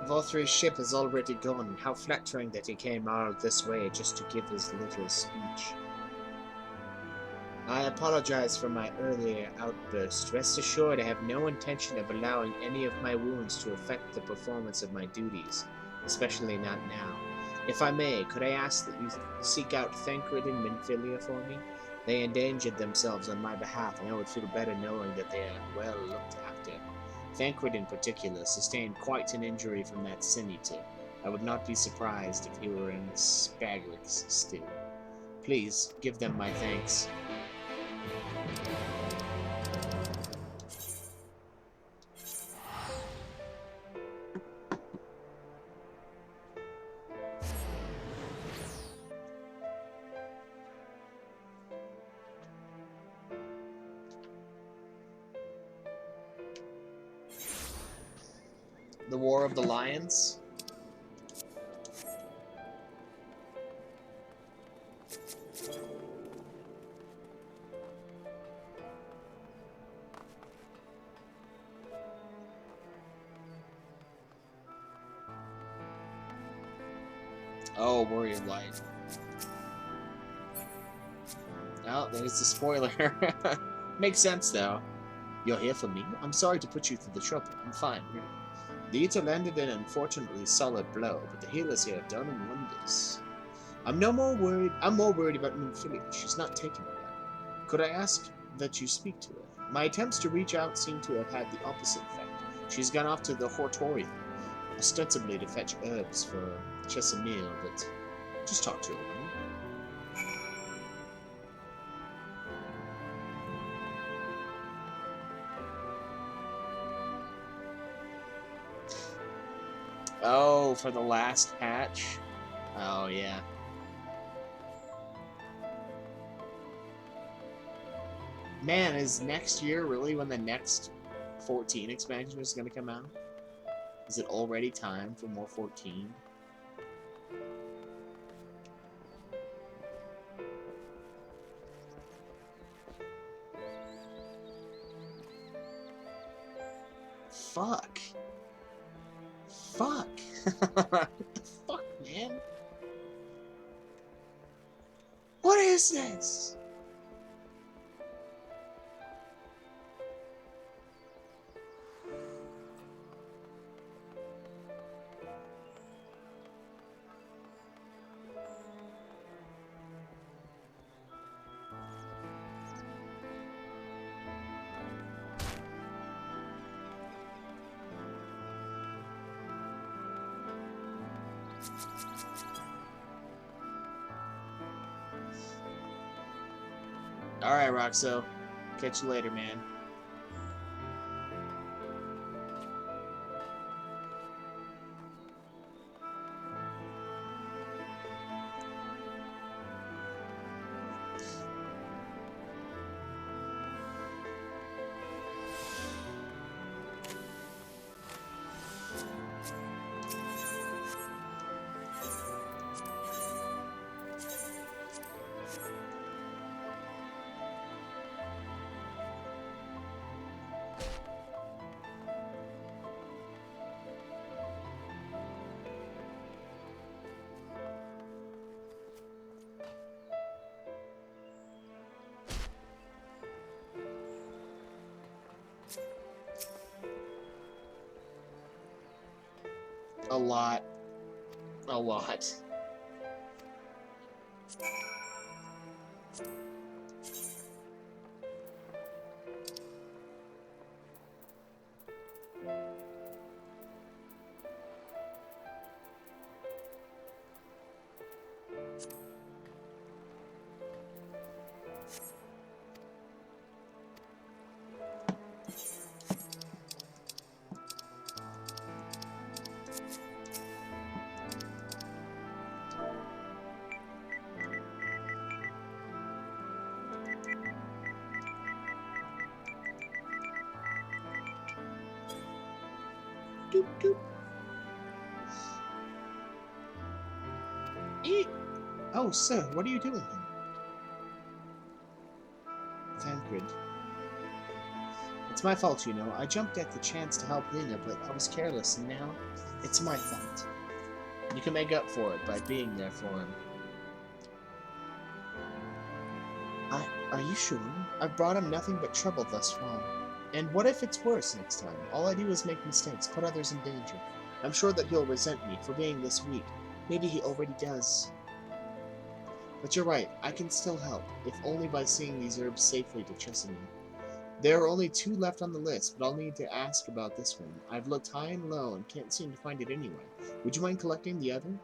Volthry's ship is already gone. How flattering that he came all this way just to give his little speech. I apologize for my earlier outburst. Rest assured I have no intention of allowing any of my wounds to affect the performance of my duties, especially not now. If I may, could I ask that you seek out Thancred and Minfilia for me? They endangered themselves on my behalf, and I would feel better knowing that they are well looked after. Thancred in particular sustained quite an injury from that sin eater. I would not be surprised if he were in Spaglix still. Please, give them my thanks. The War of the Lions. Oh, Warrior Light. Oh, there's the spoiler. Makes sense, though. You're here for me? I'm sorry to put you through the trouble. I'm fine, really. The eater landed an unfortunately solid blow, but the healers here have done him wonders. I'm more worried about Minfilia. She's not taken well. Could I ask that you speak to her? My attempts to reach out seem to have had the opposite effect. She's gone off to the Hortorium, ostensibly to fetch herbs for Chesamil, but just talk to her, will you? Oh, for the last patch? Oh, yeah. Man, is next year really when the next 14 expansion is going to come out? Is it already time for more 14? Fuck. Fuck. What the fuck, man? What is this? Alright, Roxo. Catch you later, man. A lot. A lot. Doop, doop. Eat. Oh, sir, what are you doing here? Tancred. It's my fault, you know. I jumped at the chance to help Lena, but I was careless, and now it's my fault. You can make up for it by being there for him. Are you sure? I've brought him nothing but trouble thus far. And what if it's worse next time? All I do is make mistakes, put others in danger. I'm sure that he'll resent me for being this weak. Maybe he already does. But you're right, I can still help, if only by seeing these herbs safely to Chesaning. There are only 2 left on the list, but I'll need to ask about this one. I've looked high and low and can't seem to find it anywhere. Would you mind collecting the other?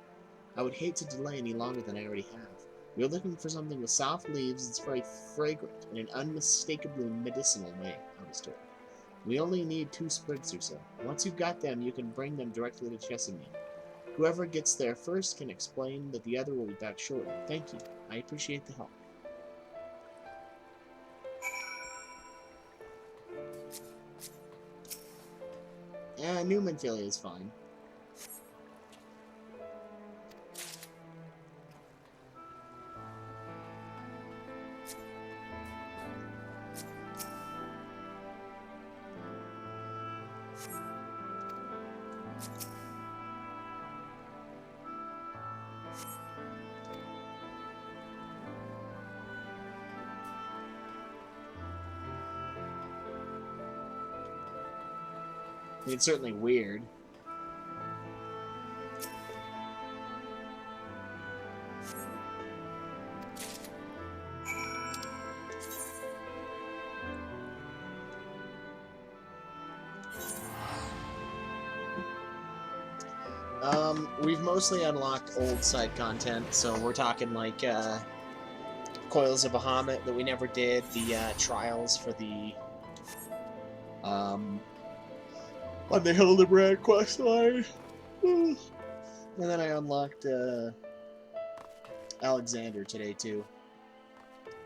I would hate to delay any longer than I already have. We're looking for something with soft leaves that's very fragrant in an unmistakably medicinal way, I was told. We only need 2 sprigs or so. Once you've got them, you can bring them directly to Chesaning. Whoever gets there first can explain that the other will be back shortly. Thank you. I appreciate the help. Newmanphilia is fine. I mean, it's certainly weird. We've mostly unlocked old side content, so we're talking like Coils of Bahamut that we never did, the trials for the on the Hildebrand quest line. And then I unlocked Alexander today too.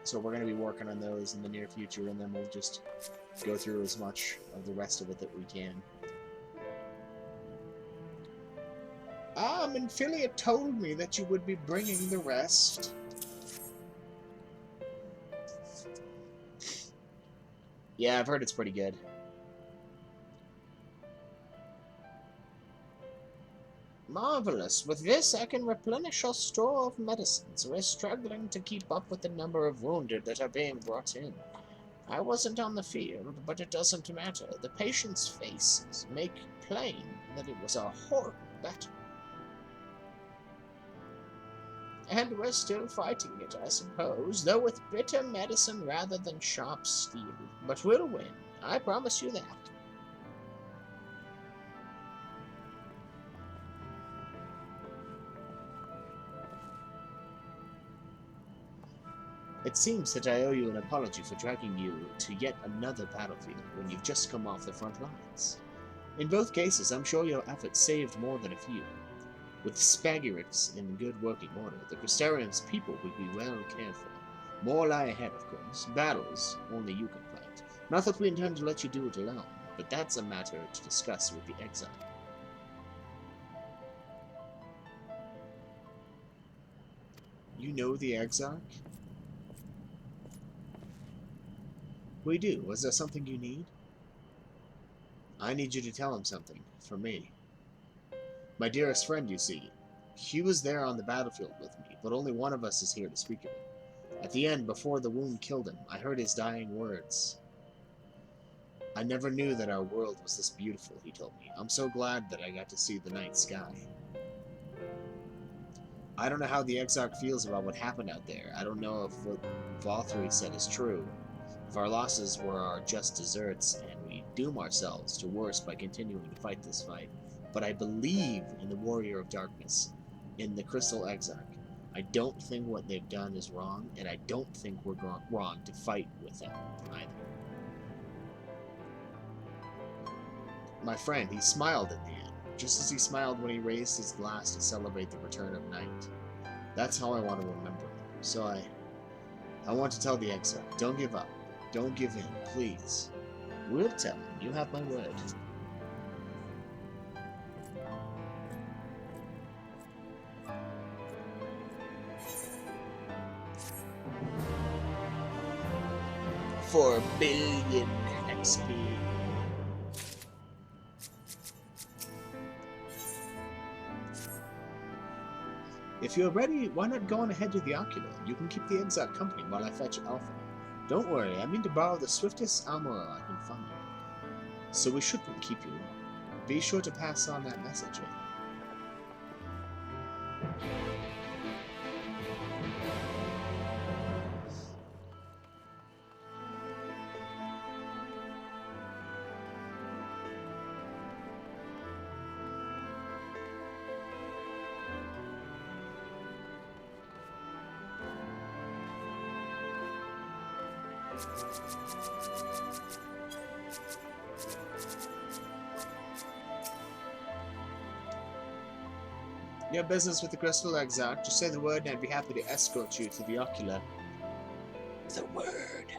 So we're going to be working on those in the near future, and then we'll just go through as much of the rest of it that we can. Minfilia told me that you would be bringing the rest. Yeah, I've heard it's pretty good. Marvelous. With this, I can replenish our store of medicines. We're struggling to keep up with the number of wounded that are being brought in. I wasn't on the field, but it doesn't matter. The patients' faces make plain that it was a horrible battle. And we're still fighting it, I suppose, though with bitter medicine rather than sharp steel. But we'll win. I promise you that. It seems that I owe you an apology for dragging you to yet another battlefield when you've just come off the front lines. In both cases, I'm sure your efforts saved more than a few. With Spagyrics in good working order, the Crystarium's people will be well cared for. More lie ahead, of course. Battles only you can fight. Not that we intend to let you do it alone, but that's a matter to discuss with the Exile. You know the Exarch? We do. Was there something you need? I need you to tell him something. For me. My dearest friend, you see. He was there on the battlefield with me, but only one of us is here to speak of it. At the end, before the wound killed him, I heard his dying words. I never knew that our world was this beautiful, he told me. I'm so glad that I got to see the night sky. I don't know how the Exarch feels about what happened out there. I don't know if what Valtteri said is true. If our losses were our just deserts, and we doom ourselves to worse by continuing to fight this fight. But I believe in the Warrior of Darkness, in the Crystal Exarch. I don't think what they've done is wrong, and I don't think we're wrong to fight with them either. My friend, he smiled at the end, just as he smiled when he raised his glass to celebrate the return of night. That's how I want to remember him. So I want to tell the Exarch, don't give up. Don't give in, please. We'll tell him. You have my word. For a billion XP. If you're ready, why not go on ahead to the Ocular? You can keep the Exarch company while I fetch Alpha. Don't worry, I mean to borrow the swiftest armorer I can find. So we shouldn't keep you long. Be sure to pass on that message, You have business with the Crystal Exarch. Just say the word and I'd be happy to escort you to the Ocular. The word.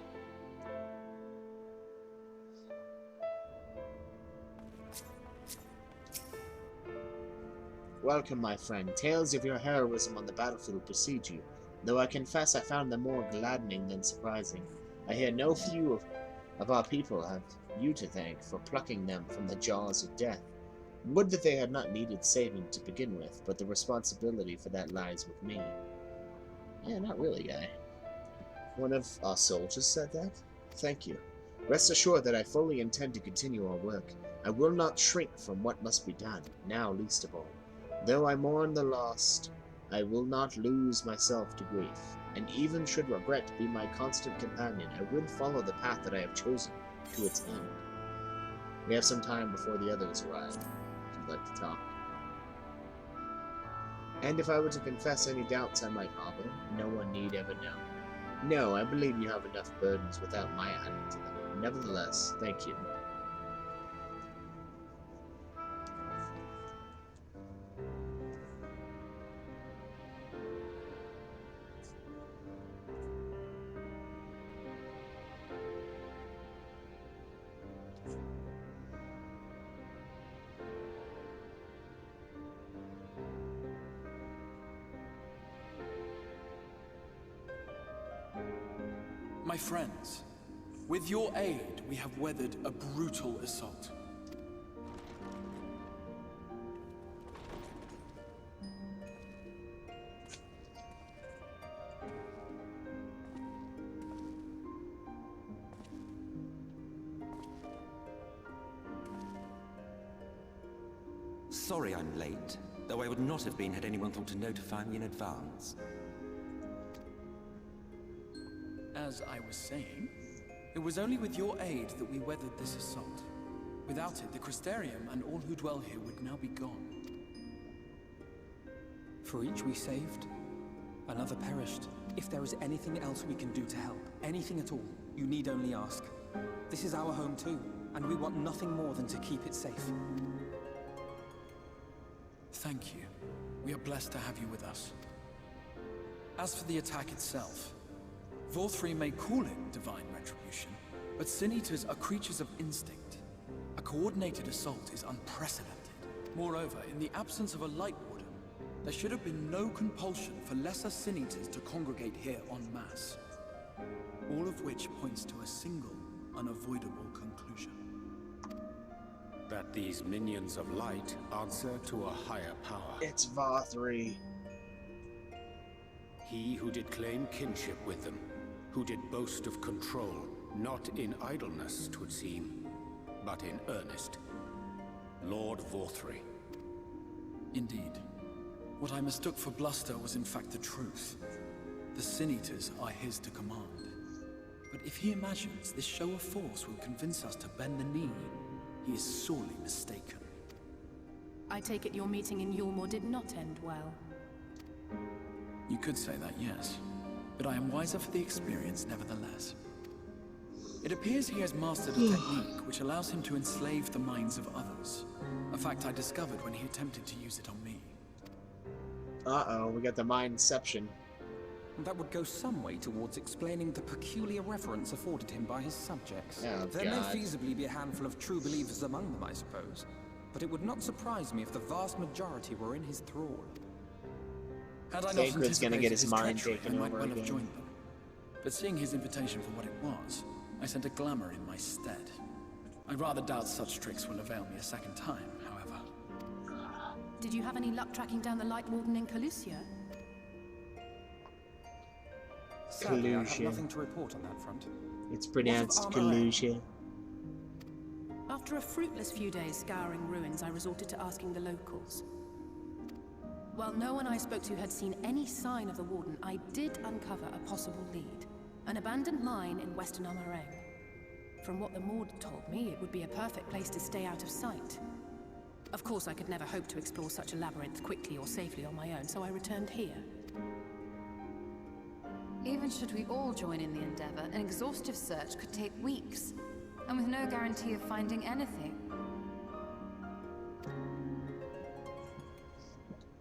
Welcome, my friend. Tales of your heroism on the battlefield precede you, though I confess I found them more gladdening than surprising. I hear no few of our people have you to thank for plucking them from the jaws of death. Would that they had not needed saving to begin with, but the responsibility for that lies with me. Yeah, not really, guy. One of our soldiers said that? Thank you. Rest assured that I fully intend to continue our work. I will not shrink from what must be done, now least of all. Though I mourn the lost, I will not lose myself to grief, and even should regret be my constant companion, I will follow the path that I have chosen to its end. We have some time before the others arrive, if you'd like to talk. And if I were to confess any doubts I might harbor, no one need ever know. No, I believe you have enough burdens without my adding to them. Nevertheless, thank you. My friends, with your aid, we have weathered a brutal assault. Sorry I'm late, though I would not have been had anyone thought to notify me in advance. As I was saying, it was only with your aid that we weathered this assault. Without it, the Crystarium and all who dwell here would now be gone. For each we saved, another perished. If there is anything else we can do to help, anything at all, you need only ask. This is our home too, and we want nothing more than to keep it safe. Thank you. We are blessed to have you with us. As for the attack itself, Vorthri may call it divine retribution, but Sin Eaters are creatures of instinct. A coordinated assault is unprecedented. Moreover, in the absence of a Light Warden, there should have been no compulsion for lesser Sin Eaters to congregate here en masse. All of which points to a single, unavoidable conclusion. That these minions of light answer to a higher power. It's Vothri. He who did claim kinship with them, who did boast of control, not in idleness, 'twould seem, but in earnest. Lord Vorthri. Indeed. What I mistook for bluster was in fact the truth. The Sin Eaters are his to command. But if he imagines this show of force will convince us to bend the knee, he is sorely mistaken. I take it your meeting in Yulmore did not end well. You could say that, yes. But I am wiser for the experience nevertheless. It appears he has mastered a technique which allows him to enslave the minds of others. A fact I discovered when he attempted to use it on me. Uh-oh, we got the mindception. That would go some way towards explaining the peculiar reverence afforded him by his subjects. Oh, there God. may feasibly be a handful of true believers among them, I suppose. But it would not surprise me if the vast majority were in his thrall. Had I not Sacred's gonna get anticipated his his mind treachery, taken I might over well have again. joined them. But seeing his invitation for what it was, I sent a glamour in my stead. I rather doubt such tricks will avail me a second time, however. Did you have any luck tracking down the Light Warden in Calusia? Sadly, I have Collusion. nothing to report on that front. It's pronounced Armor? collusion. After a fruitless few days scouring ruins, I resorted to asking the locals. While no one I spoke to had seen any sign of the Warden, I did uncover a possible lead. An abandoned mine in western Amareng. From what the Maud told me, it would be a perfect place to stay out of sight. Of course, I could never hope to explore such a labyrinth quickly or safely on my own, so I returned here. Even should we all join in the endeavor, an exhaustive search could take weeks, and with no guarantee of finding anything.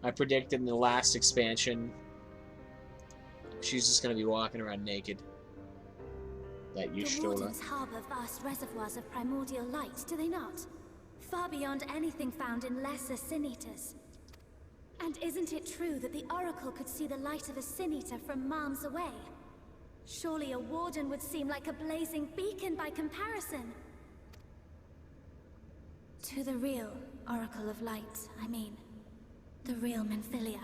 I predict in the last expansion, she's just gonna be walking around naked. That The Y'shtola. Wardens harbor vast reservoirs of primordial light, do they not? Far beyond anything found in lesser Sin Eaters. And isn't it true that the Oracle could see the light of a Sin Eater from miles away? Surely a Warden would seem like a blazing beacon by comparison. To the real Oracle of Light, I mean. The real Menphilia.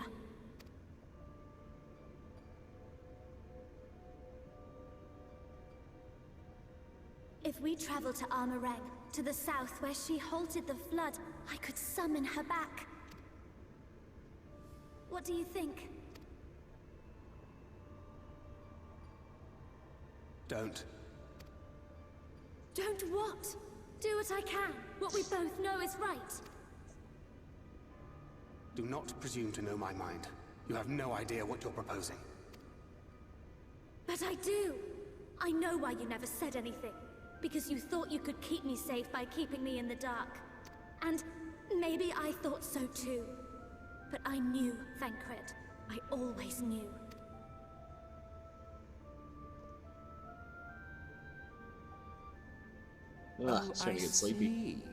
If we travel to Amareng, to the south where she halted the flood, I could summon her back. What do you think? Don't. Don't what? Do what I can. What we both know is right. Do not presume to know my mind. You have no idea what you're proposing. But I do. I know why you never said anything. Because you thought you could keep me safe by keeping me in the dark. And maybe I thought so too. But I knew, Thancred. I always knew. Ugh, starting to get sleepy. see.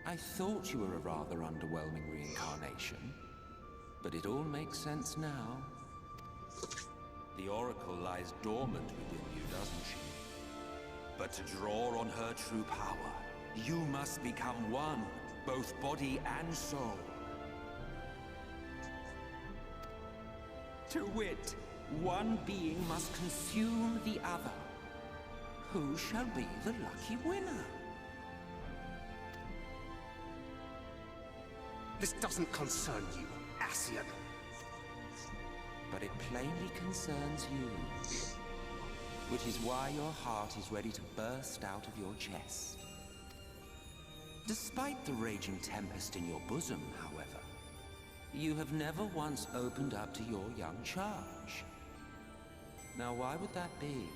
I thought you were a rather underwhelming reincarnation, but it all makes sense now. The Oracle lies dormant within you, doesn't she? But to draw on her true power, you must become one, both body and soul. To wit, one being must consume the other. Who shall be the lucky winner? This doesn't concern you, Ascian. But it plainly concerns you. Which is why your heart is ready to burst out of your chest. Despite the raging tempest in your bosom, however, you have never once opened up to your young charge. Now, why would that be?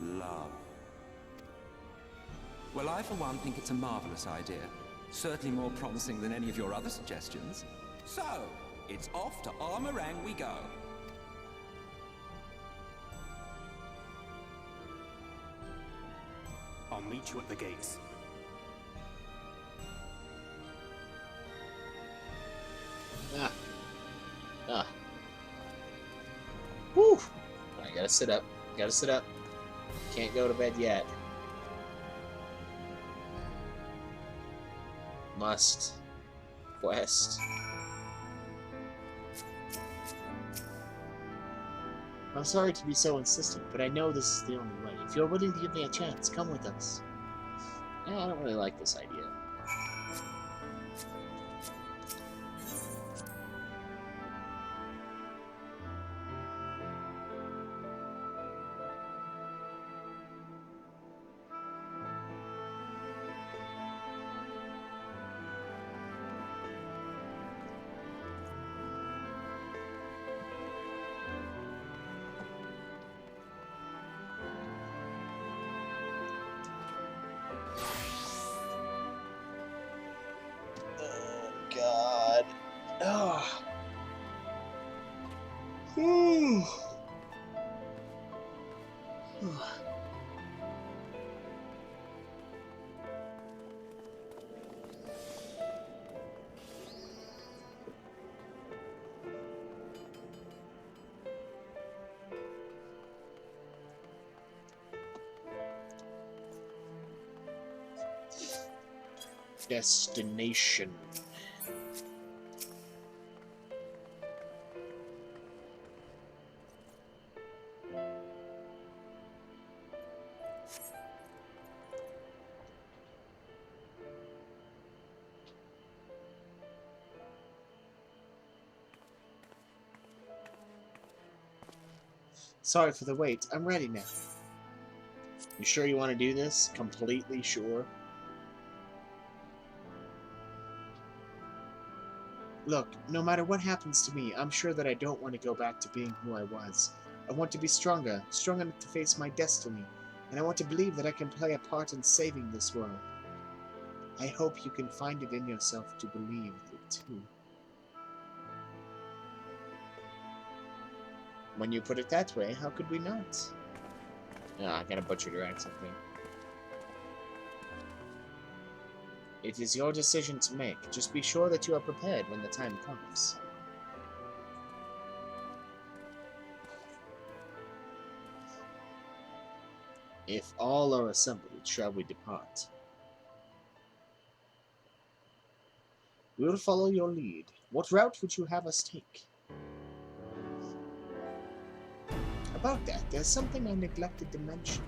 Love. Well, I for one think it's a marvelous idea. Certainly more promising than any of your other suggestions. So, it's off to Armorang we go. I'll meet you at the gates. Whew. I gotta sit up. Gotta sit up. Can't go to bed yet. Must. Quest. I'm sorry to be so insistent, but I know this is the only way. If you're willing to give me a chance, come with us. I don't really like this idea. God. Oh. Destination. Sorry for the wait. I'm ready now. You sure you want to do this? Completely sure? Look, no matter what happens to me, I'm sure that I don't want to go back to being who I was. I want to be stronger, strong enough to face my destiny, and I want to believe that I can play a part in saving this world. I hope you can find it in yourself to believe it too. When you put it that way, how could we not? Oh, I gotta butcher your accent thing. It is your decision to make. Just be sure that you are prepared when the time comes. If all are assembled, shall we depart? We will follow your lead. What route would you have us take? About that, there's something I neglected to mention.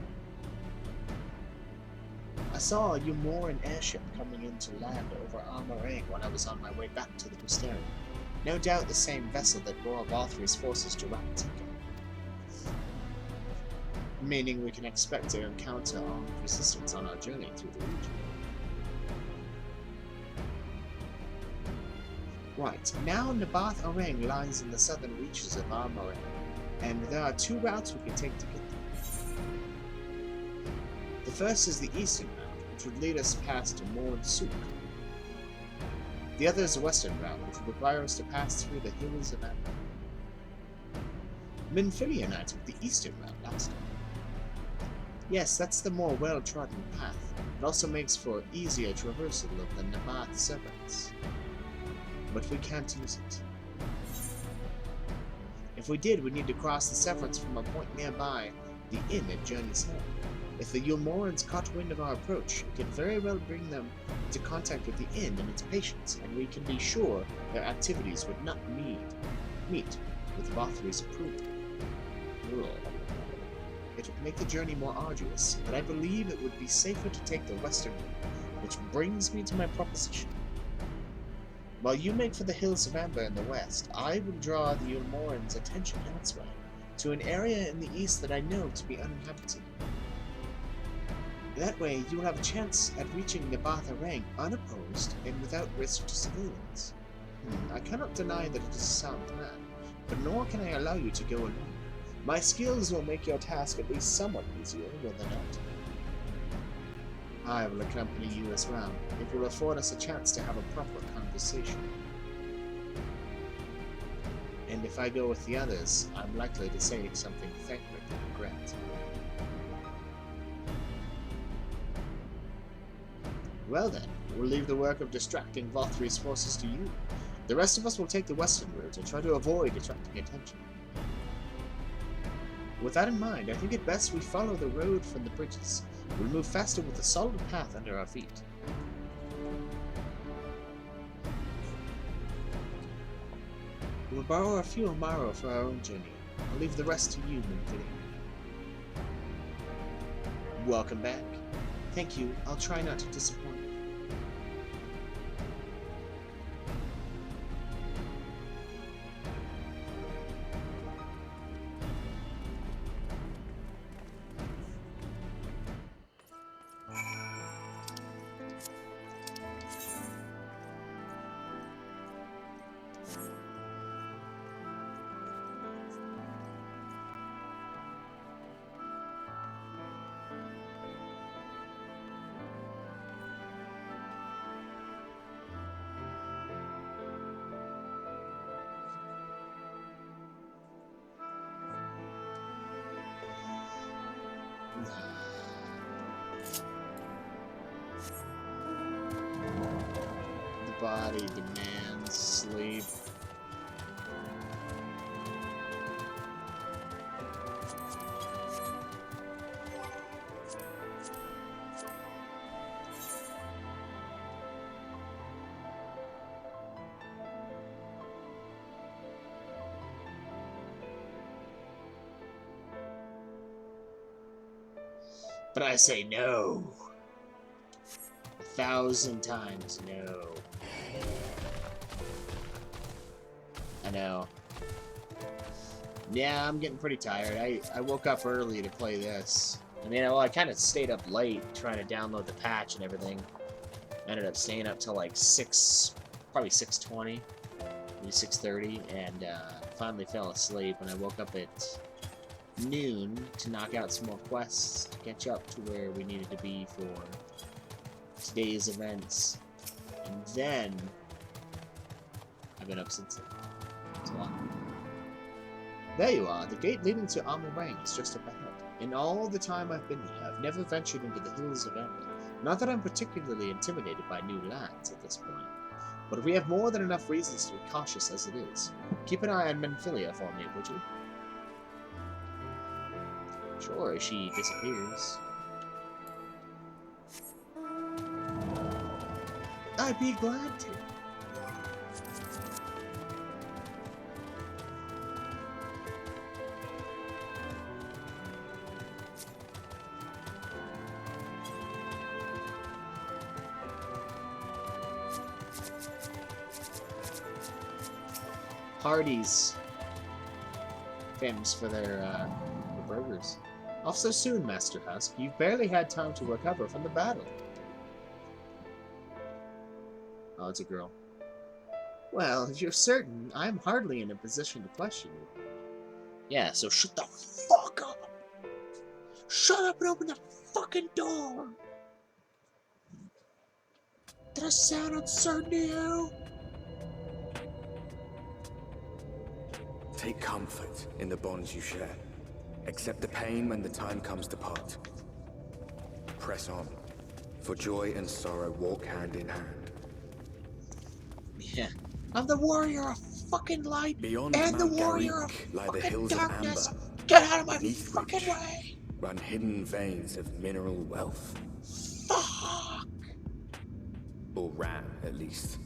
I saw a Umoran airship coming into land over Armorang when I was on my way back to the Mysterium. No doubt the same vessel that bore Valthry's forces to Raptica. Meaning we can expect to encounter armed resistance on our journey through the region. Right, now Nabath Orang lies in the southern reaches of Armorang, and there are two routes we can take to get there. The first is the eastern route, which would lead us past Mord Suk. The other is the western route, which would require us to pass through the hills of Amber. Minfilia and I took the eastern route last time. Yes, that's the more well-trodden path. It also makes for easier traversal of the Nabath serpents. But we can't use it. If we did, we'd need to cross the Severance from a point nearby, the inn at Journey's Head. If the Yulmorans caught wind of our approach, it could very well bring them into contact with the inn and its patients, and we can be sure their activities would not meet with Vothri's approval. It would make the journey more arduous, but I believe it would be safer to take the western road, which brings me to my proposition. While you make for the Hills of Amber in the west, I will draw the Yulmorans' attention elsewhere, to an area in the east that I know to be uninhabited. That way, you will have a chance at reaching Nabath Arang unopposed and without risk to civilians. I cannot deny that it is a sound plan, but nor can I allow you to go alone. My skills will make your task at least somewhat easier, will they not? I will accompany you as well. It will afford us a chance to have a proper conversation. And if I go with the others, I'm likely to say something Thecla will regret. Well then, we'll leave the work of distracting Vothri's forces to you. The rest of us will take the western route and try to avoid attracting attention. With that in mind, I think it best we follow the road from the bridges. We'll move faster with a solid path under our feet. We'll borrow a few Amaro for our own journey. I'll leave the rest to you, Minfili. Welcome back. Thank you. I'll try not to disappoint. The body demands sleep. But I say no. 1,000 times no. I know. Yeah, I'm getting pretty tired. I woke up early to play this. I mean, well, I kind of stayed up late trying to download the patch and everything. Ended up staying up till like 6, probably 6:20, maybe 6:30, and finally fell asleep. And I woke up at noon to knock out some more quests to catch up to where we needed to be for today's events. And then I've been up since then. It's a lot. There you are. The gate leading to Amarang is just up ahead. In all the time I've been here, I've never ventured into the Hills of Amber. Not that I'm particularly intimidated by new lands at this point, but we have more than enough reasons to be cautious as it is. Keep an eye on Menphilia for me, would you? Sure, she disappears. I'd be glad to. Hardee's, famous for their burgers. Off so soon, Master Husk. You've barely had time to recover from the battle. Oh, it's a girl. Well, if you're certain, I'm hardly in a position to question you. Yeah, so shut the fuck up! Shut up and open the fucking door! Did I sound uncertain to you? Take comfort in the bonds you share. Accept the pain when the time comes to part. press on, for joy and sorrow walk hand in hand. Yeah. I'm the warrior of fucking light Beyond and the Mount warrior of Garrick lie the fucking hills darkness. of Amber, Get out of my beneath fucking which way! run hidden veins of mineral wealth. Fuck! Or ran, at least.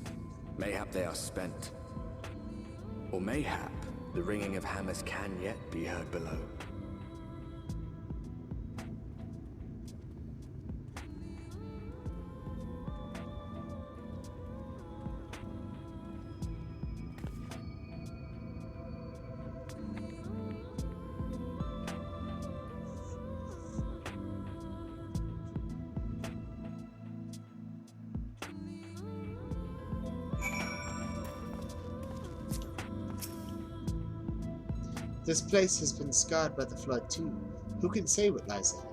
Mayhap they are spent. Or mayhap the ringing of hammers can yet be heard below. This place has been scarred by the flood too. Who can say what lies ahead?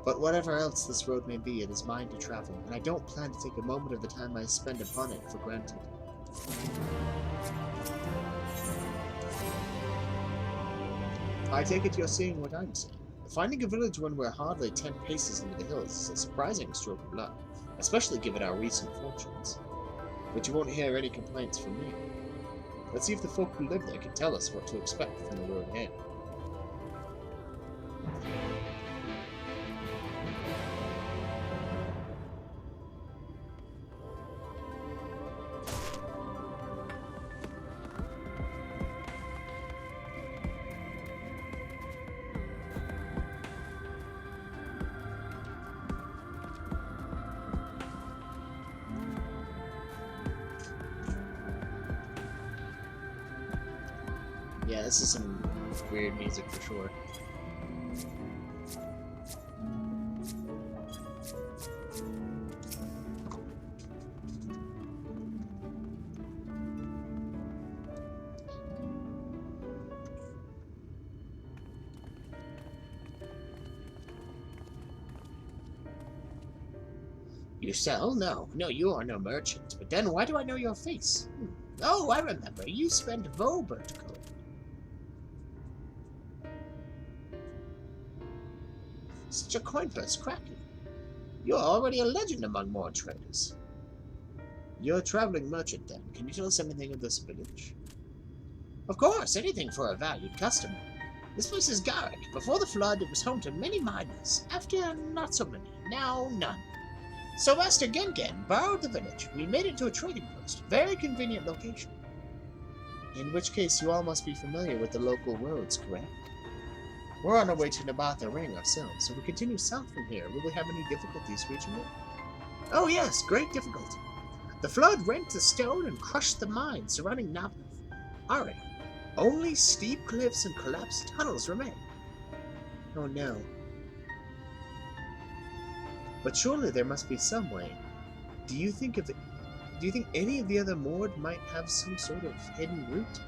But whatever else this road may be, it is mine to travel, and I don't plan to take a moment of the time I spend upon it for granted. I take it you're seeing what I'm seeing. Finding a village when we're hardly 10 paces into the hills is a surprising stroke of luck, especially given our recent fortunes. But you won't hear any complaints from me. Let's see if the folk who live there can tell us what to expect from the road ahead. Yeah, this is some weird music for sure. You sell? No, you are no merchant. But then why do I know your face? Oh, I remember. You spent Vobert coin. Such a coin purse cracking. You are already a legend among more traders. You're a traveling merchant, then. Can you tell us anything of this village? Of course, anything for a valued customer. This place is Garrick. Before the flood, it was home to many miners. After, not so many. Now, none. So Master Gengen borrowed the village. We made it into a trading post. Very convenient location. In which case, you all must be familiar with the local roads, correct? We're on our way to Nabatha Ring ourselves, so we continue south from here. Will we have any difficulties reaching it? Oh yes, great difficulty. The flood rent the stone and crushed the mine surrounding Nabath. Alright, only steep cliffs and collapsed tunnels remain. Oh no. But surely there must be some way. Do you think any of the other Mord might have some sort of hidden route?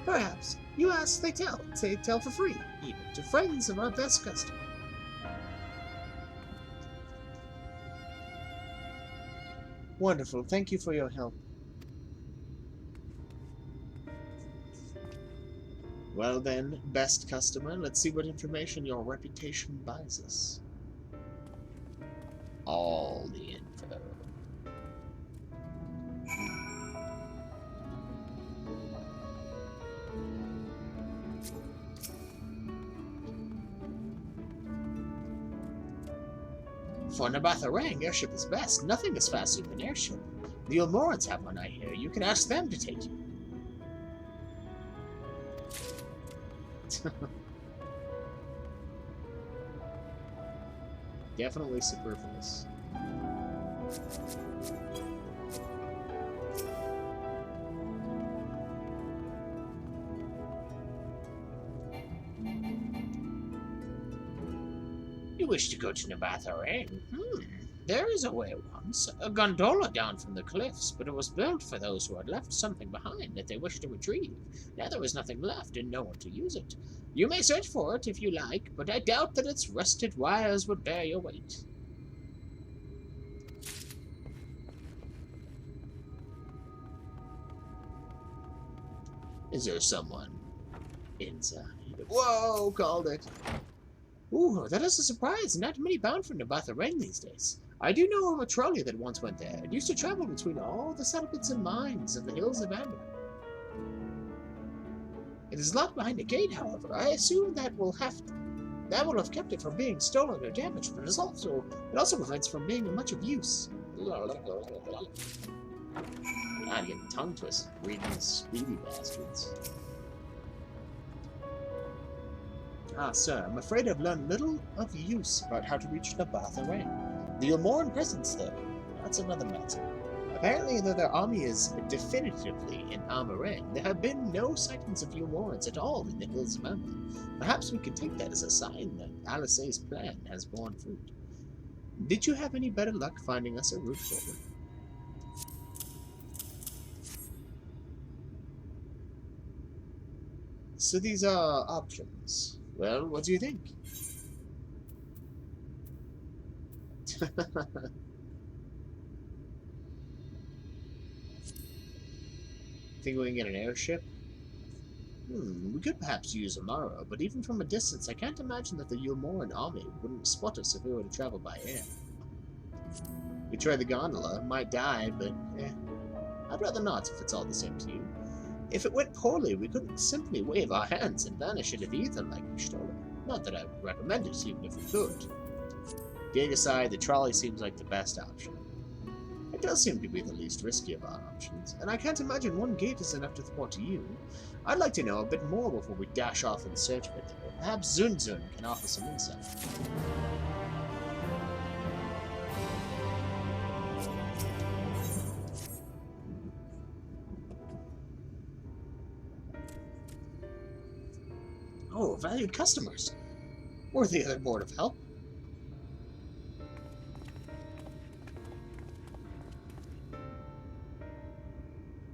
Perhaps. You ask, they tell. They tell for free, even, to friends of our best customer. Wonderful. Thank you for your help. Well then, best customer, let's see what information your reputation buys us. All the info. For Nabatha Rang, airship is best. Nothing is faster than an airship. The Ilmorans have one, I hear. You can ask them to take you. Definitely superfluous. You wish to go to Nabatha Ring? There is a way once. A gondola down from the cliffs, but it was built for those who had left something behind that they wished to retrieve. Now there is nothing left and no one to use it. You may search for it if you like, but I doubt that its rusted wires would bear your weight. Is there someone inside? Whoa, called it. Ooh, that is a surprise. Not many bound for Nabatha Ring these days. I do know of a trolley that once went there. It used to travel between all the settlements and mines of the hills of Amber. It is locked behind a gate, however. I assume that will have kept it from being stolen or damaged, but it also prevents from being of much of use. God, getting tongue twisted reading these speedy bastards. Ah, sir, I'm afraid I've learned little of use about how to reach Nabatha Ring. The Yomoran presence, though, that's another matter. Apparently, though their army is definitively in Armor Ring, there have been no sightings of Yomorans at all in the Hills of Amber. Perhaps we could take that as a sign that Alice's plan has borne fruit. Did you have any better luck finding us a route forward? So these are options. Well, what do you think? Think we can get an airship? We could perhaps use Amara, but even from a distance, I can't imagine that the Yomoran army wouldn't spot us if we were to travel by air. We try the gondola, might die, but I'd rather not if it's all the same to you. If it went poorly, we couldn't simply wave our hands and vanish into the ether like we stole it. Not that I would recommend it, even if we could. Being aside, the trolley seems like the best option. It does seem to be the least risky of our options, and I can't imagine one gate is enough to thwart you. I'd like to know a bit more before we dash off in search of it. Perhaps Zunzun can offer some insight. Oh, valued customers. Worthy of their board of help.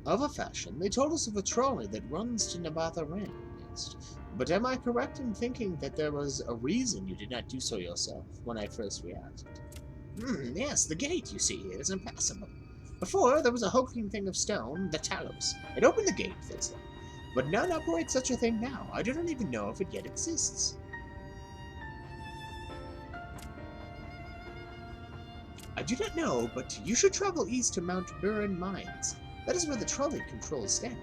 Of a fashion, they told us of a trolley that runs to Nabatha Ring next. But am I correct in thinking that there was a reason you did not do so yourself when I first reacted? Yes, the gate, you see, is impassable. Before, there was a hulking thing of stone, the Talos. It opened the gate, they say. But none operate such a thing now. I do not even know if it yet exists. I do not know, but you should travel east to Mount Burin Mines. That is where the trolley controls stand.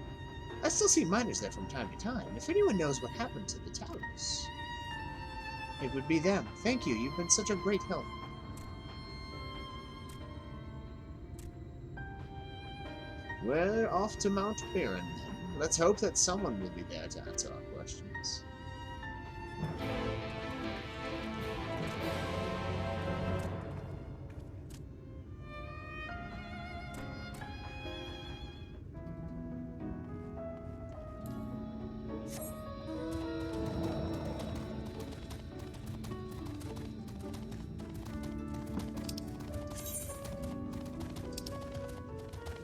I still see miners there from time to time. If anyone knows what happened to the Talos, it would be them. Thank you. You've been such a great help. We're off to Mount Burin, then. Let's hope that someone will be there to answer our questions.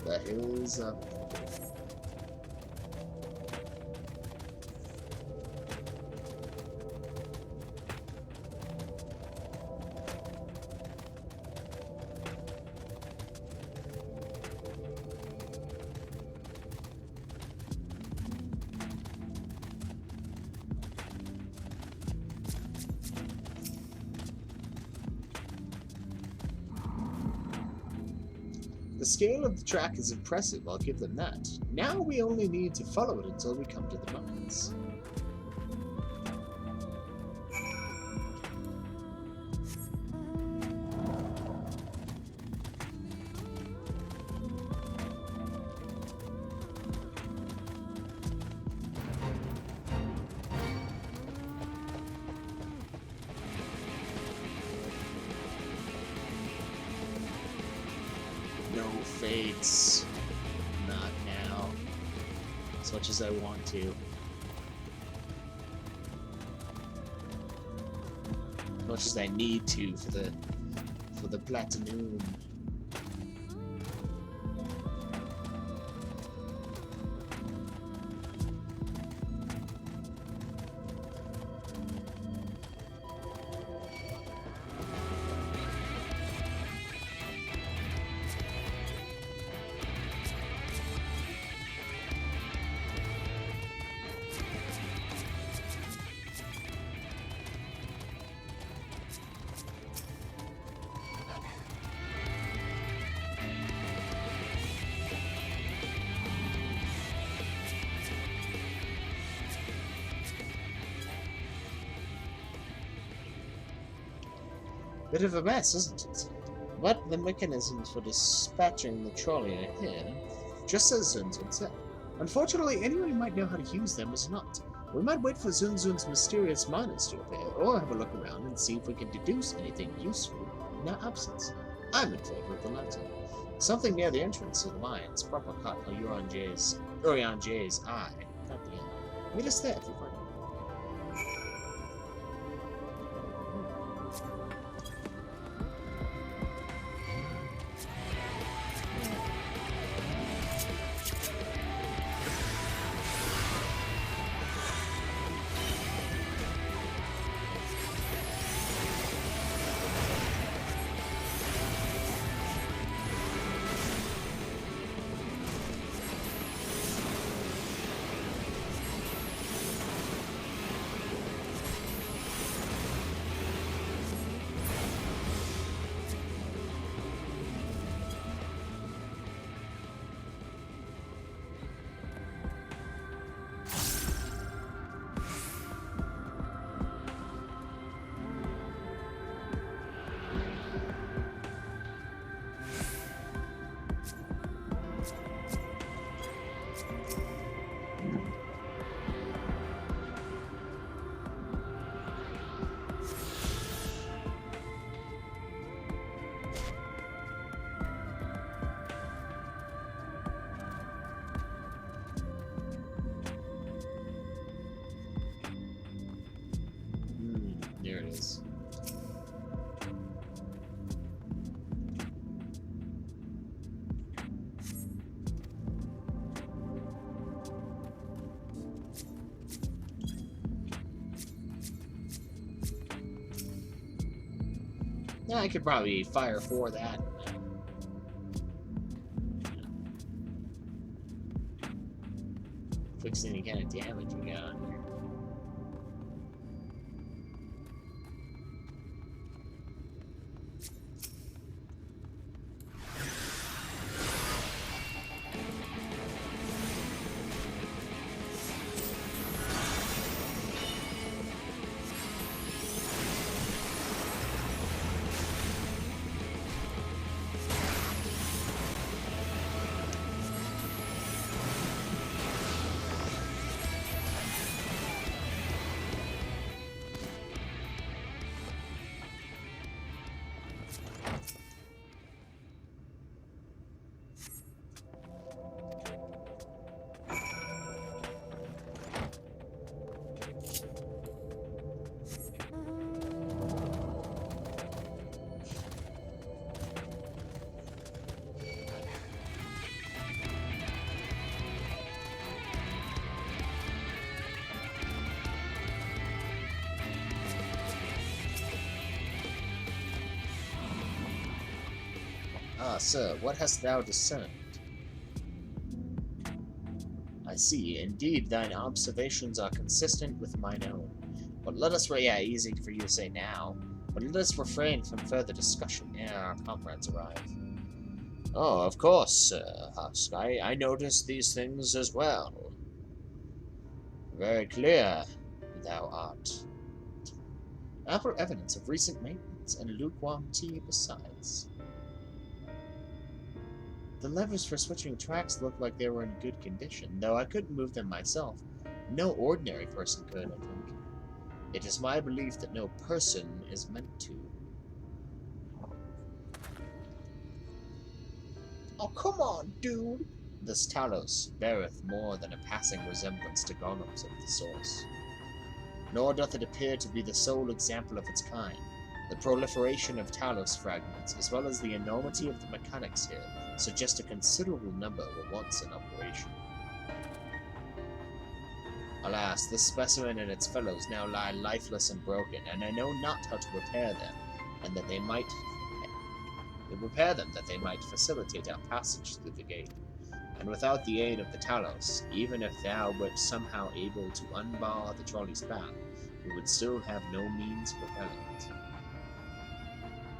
The hills of... The scale of the track is impressive, I'll give them that. Now we only need to follow it until we come to the mines. No fates. Not now. As much as I want to. As much as I need to for the platinum. Bit of a mess, isn't it? But the mechanisms for dispatching the trolley are here, just as Zunzun said. Unfortunately, anyone who might know how to use them is not. We might wait for Zunzun's mysterious miners to appear, or have a look around and see if we can deduce anything useful in our absence. I'm in favor of the latter. Something near the entrance to the mines, proper cut of Urian J's eye. Not the end. Meet us there if you find it. There it is. Yeah, I could probably fire for that. Fix any kind of damage we got on here. Ah, sir, what hast thou discerned? I see, indeed thine observations are consistent with mine own. But let us, yeah, easy for you to say now, but let us refrain from further discussion ere our comrades arrive. Oh, of course, Sir Husk, I noticed these things as well. Very clear thou art. Ample evidence of recent maintenance and lukewarm tea besides. The levers for switching tracks looked like they were in good condition, though I couldn't move them myself. No ordinary person could, I think. It is my belief that no person is meant to. Oh, come on, dude! This Talos beareth more than a passing resemblance to golems of the source. Nor doth it appear to be the sole example of its kind. The proliferation of Talos fragments, as well as the enormity of the mechanics here, suggest a considerable number were once in operation. Alas, this specimen and its fellows now lie lifeless and broken, and I know not how to repair them, and that they might facilitate our passage through the gate. And without the aid of the Talos, even if thou wert somehow able to unbar the trolley's path, we would still have no means of repelling it.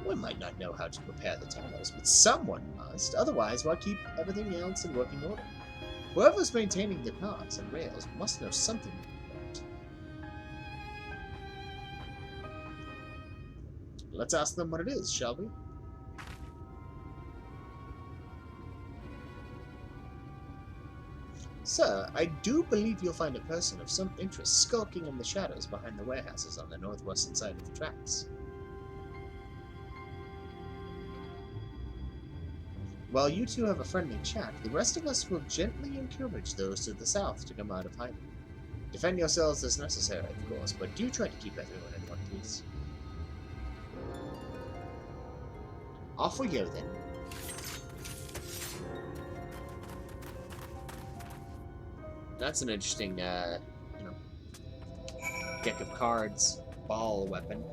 We might not know how to repair the Talos, but someone must. Otherwise, why keep everything else in working order? Whoever's maintaining the cars and rails must know something about it. Let's ask them what it is, shall we? Sir, I do believe you'll find a person of some interest skulking in the shadows behind the warehouses on the northwestern side of the tracks. While you two have a friendly chat, the rest of us will gently encourage those to the south to come out of hiding. Defend yourselves as necessary, of course, but do try to keep everyone in one piece. Off we go, then. That's an interesting, deck of cards, ball weapon.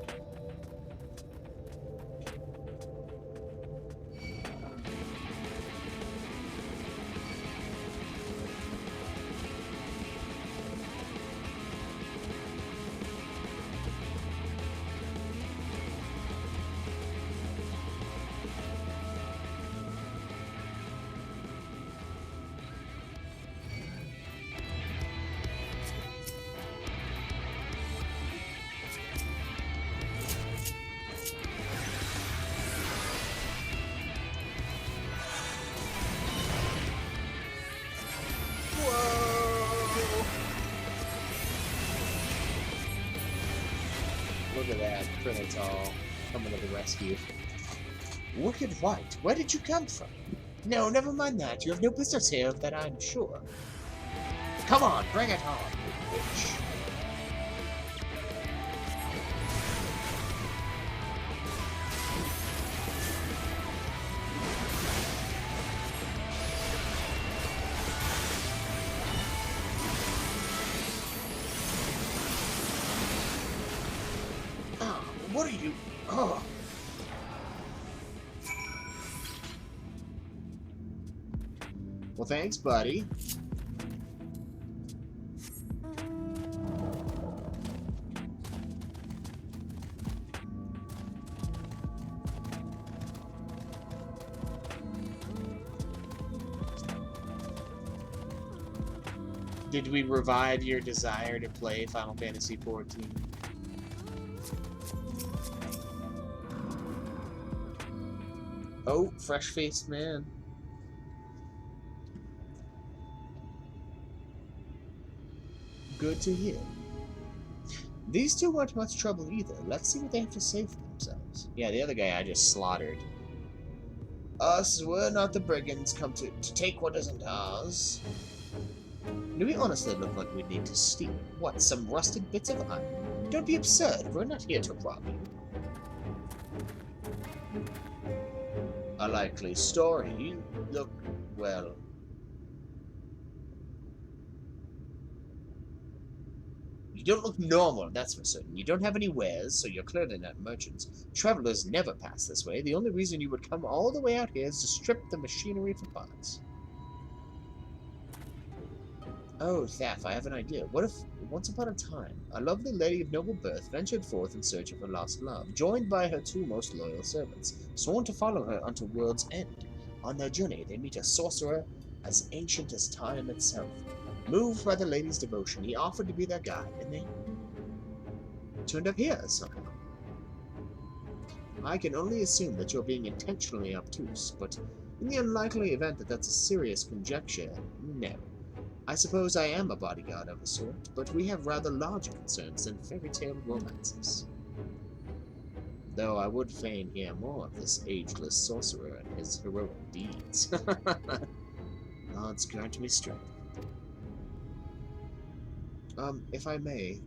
Look at that, Prinital coming to the rescue. Wicked White, where did you come from? No, never mind that. You have no business here of that, I'm sure. Come on, bring it on, you bitch. What are you? Oh. Well, thanks, buddy. Did we revive your desire to play Final Fantasy XIV? Oh, fresh-faced man. Good to hear. These two weren't much trouble either. Let's see what they have to say for themselves. Yeah, the other guy I just slaughtered. Us, we're not the brigands come to take what isn't ours. Do we honestly look like we need to steal? What, some rusted bits of iron? Don't be absurd. We're not here to rob you. A likely story. You look, well... You don't look normal, that's for certain. You don't have any wares, so you're clearly not merchants. Travelers never pass this way. The only reason you would come all the way out here is to strip the machinery for parts. Oh, Thaf, I have an idea. What if, once upon a time, a lovely lady of noble birth ventured forth in search of her lost love, joined by her two most loyal servants, sworn to follow her unto world's end. On their journey, they meet a sorcerer as ancient as time itself. Moved by the lady's devotion, he offered to be their guide, and they turned up here somehow. I can only assume that you're being intentionally obtuse, but in the unlikely event that that's a serious conjecture, no. I suppose I am a bodyguard of a sort, but we have rather larger concerns than fairy tale romances. Though I would fain hear more of this ageless sorcerer and his heroic deeds. Gods grant me strength. If I may,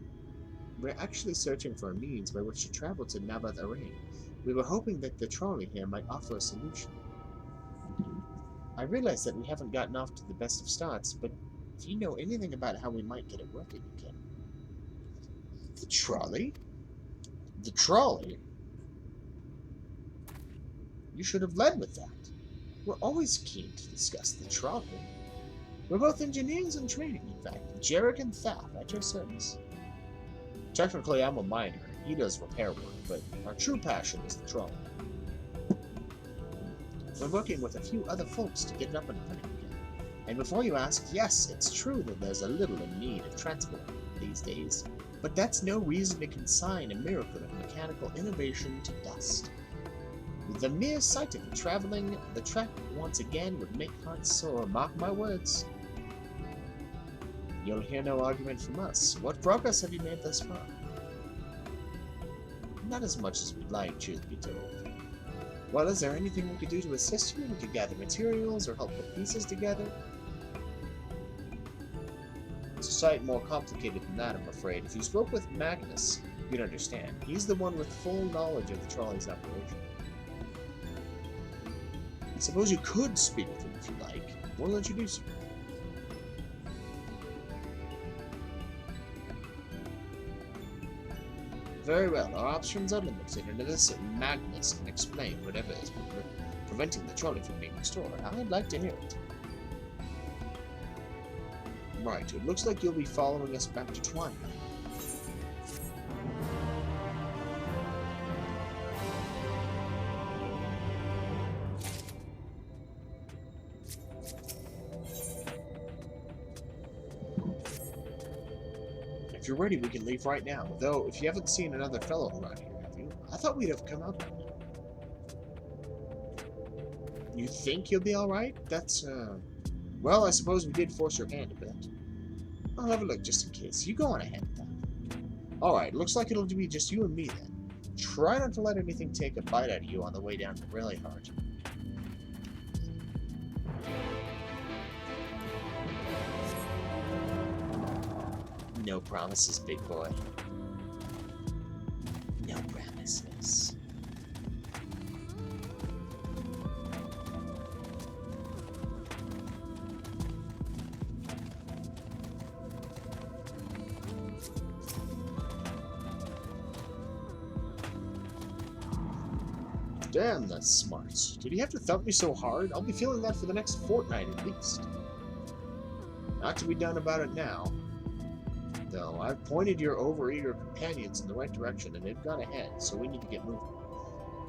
we're actually searching for a means by which to travel to Nabath Arain. We were hoping that the trolley here might offer a solution. I realize that we haven't gotten off to the best of starts, but if you know anything about how we might get it working again. The trolley? The trolley? You should have led with that. We're always keen to discuss the trolley. We're both engineers in training, in fact. Jarek and Thaf at your service. Technically, I'm a miner. He does repair work, but our true passion is the trolley. We're working with a few other folks to get it up and running again. And before you ask, yes, it's true that there's a little in need of transport these days. But that's no reason to consign a miracle of mechanical innovation to dust. The mere sight of it traveling the track once again would make hearts sore, mark my words. You'll hear no argument from us. What progress have you made thus far? Not as much as we'd like, truth be told. Well, is there anything we could do to assist you? We could gather materials or help put pieces together. It's a sight more complicated than that, I'm afraid. If you spoke with Magnus, you'd understand. He's the one with full knowledge of the trolley's operation. I suppose you could speak with him if you like. We'll introduce you. Very well, our options are limited, and unless Magnus can explain whatever is preventing the trolley from being restored, I'd like to hear it. Right, it looks like you'll be following us back to Twine. If you're ready, we can leave right now. Though, if you haven't seen another fellow around here, have you? I thought we'd have come out by now. You think you'll be alright? That's, well, I suppose we did force your hand a bit. I'll have a look just in case. You go on ahead, then. Alright, looks like it'll be just you and me, then. Try not to let anything take a bite out of you on the way down to Raleighheart. No promises, big boy. No promises. Damn, that's smart. Did he have to thump me so hard? I'll be feeling that for the next fortnight at least. Not to be done about it now. Though, I've pointed your overeager companions in the right direction, and they've gone ahead, so we need to get moving.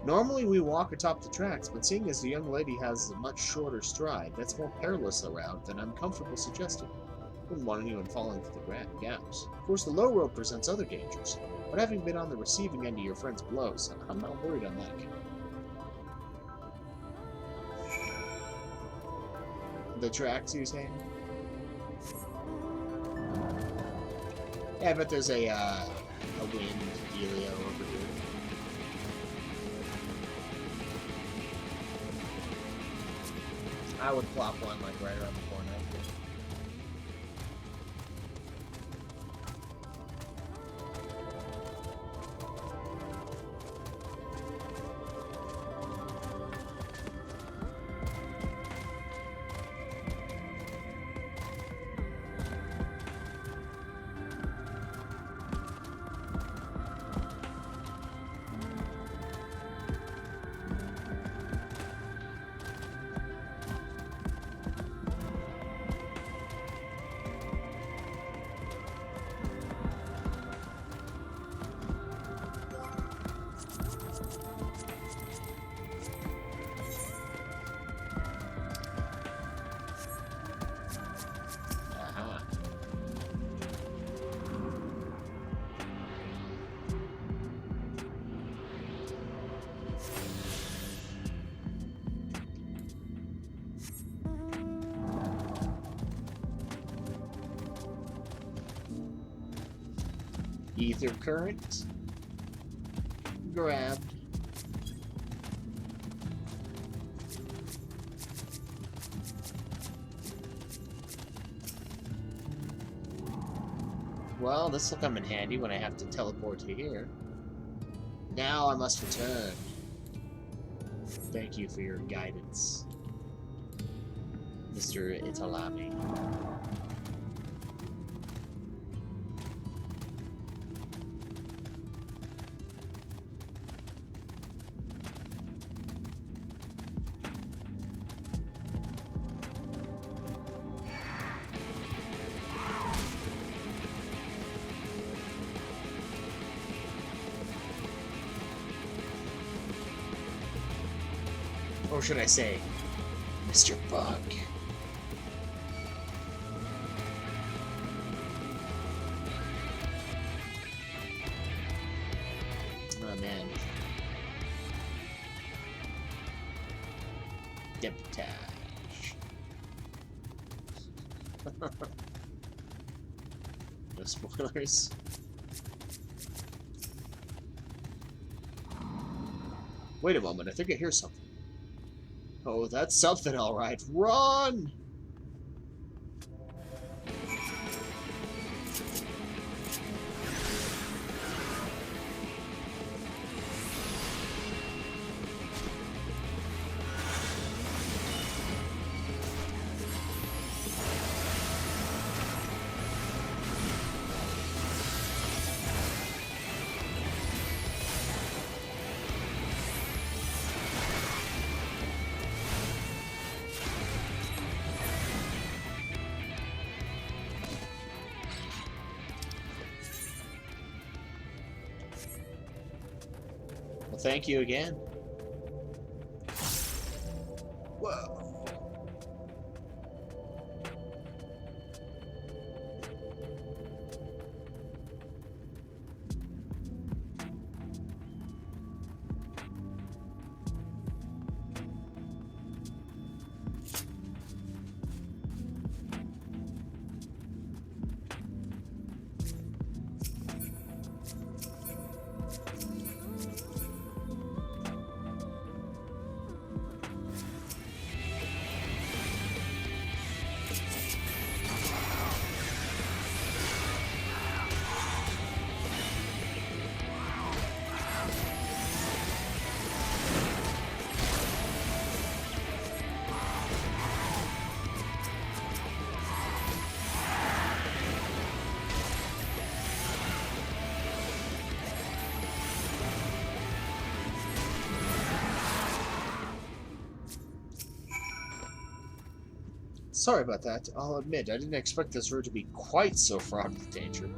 Normally we walk atop the tracks, but seeing as the young lady has a much shorter stride, that's more perilous a route than I'm comfortable suggesting. Wouldn't want anyone falling through the gaps. Of course, the low road presents other dangers, but having been on the receiving end of your friend's blows, I'm not worried on that account. The tracks, you're saying? Yeah, I bet there's a wind dealio over here. I would plop one like right around the corner. Ether current. Grabbed. Well, this will come in handy when I have to teleport to here. Now I must return. Thank you for your guidance, Mr. Italami. Or should I say, Mr. Bug? Deportage. No spoilers. Wait a moment, I think I hear something. Oh, that's something, alright. Run! Well, thank you again. Whoa. Sorry about that. I'll admit, I didn't expect this road to be quite so fraught with danger.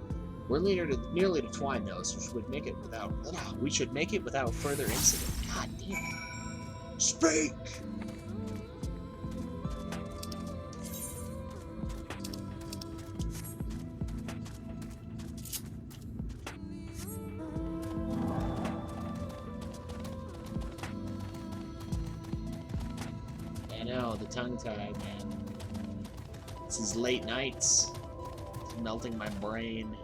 We're nearly to Twine now, so we should make it without further incident. God damn it. Speak! I know, the tongue-tied, man. It's these late nights. It's melting my brain.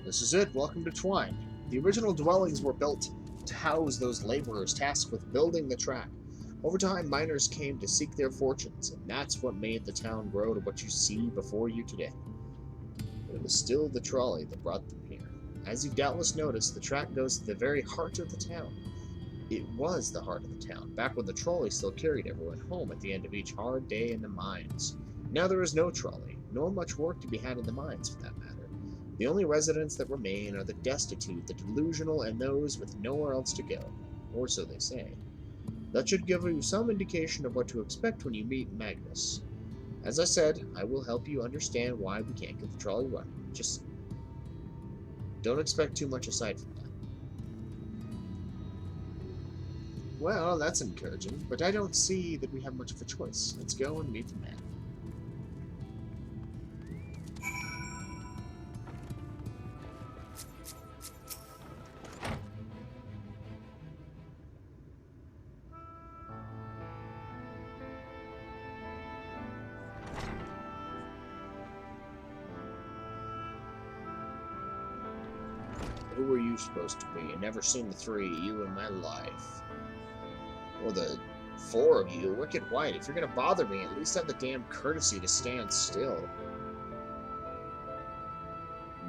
This is it. Welcome to Twine. The original dwellings were built to house those laborers tasked with building the track. Over time, miners came to seek their fortunes, and that's what made the town grow to what you see before you today. But it was still the trolley that brought them here. As you've doubtless noticed, the track goes to the very heart of the town. It was the heart of the town, back when the trolley still carried everyone home at the end of each hard day in the mines. Now there is no trolley, nor much work to be had in the mines for that matter. The only residents that remain are the destitute, the delusional, and those with nowhere else to go. Or so they say. That should give you some indication of what to expect when you meet Magnus. As I said, I will help you understand why we can't get the trolley running. Just don't expect too much aside from that. Well, that's encouraging, but I don't see that we have much of a choice. Let's go and meet the man. Who were you supposed to be? I've never seen the three of you in my life. Or the four of you. Wicked White, if you're gonna bother me, at least have the damn courtesy to stand still.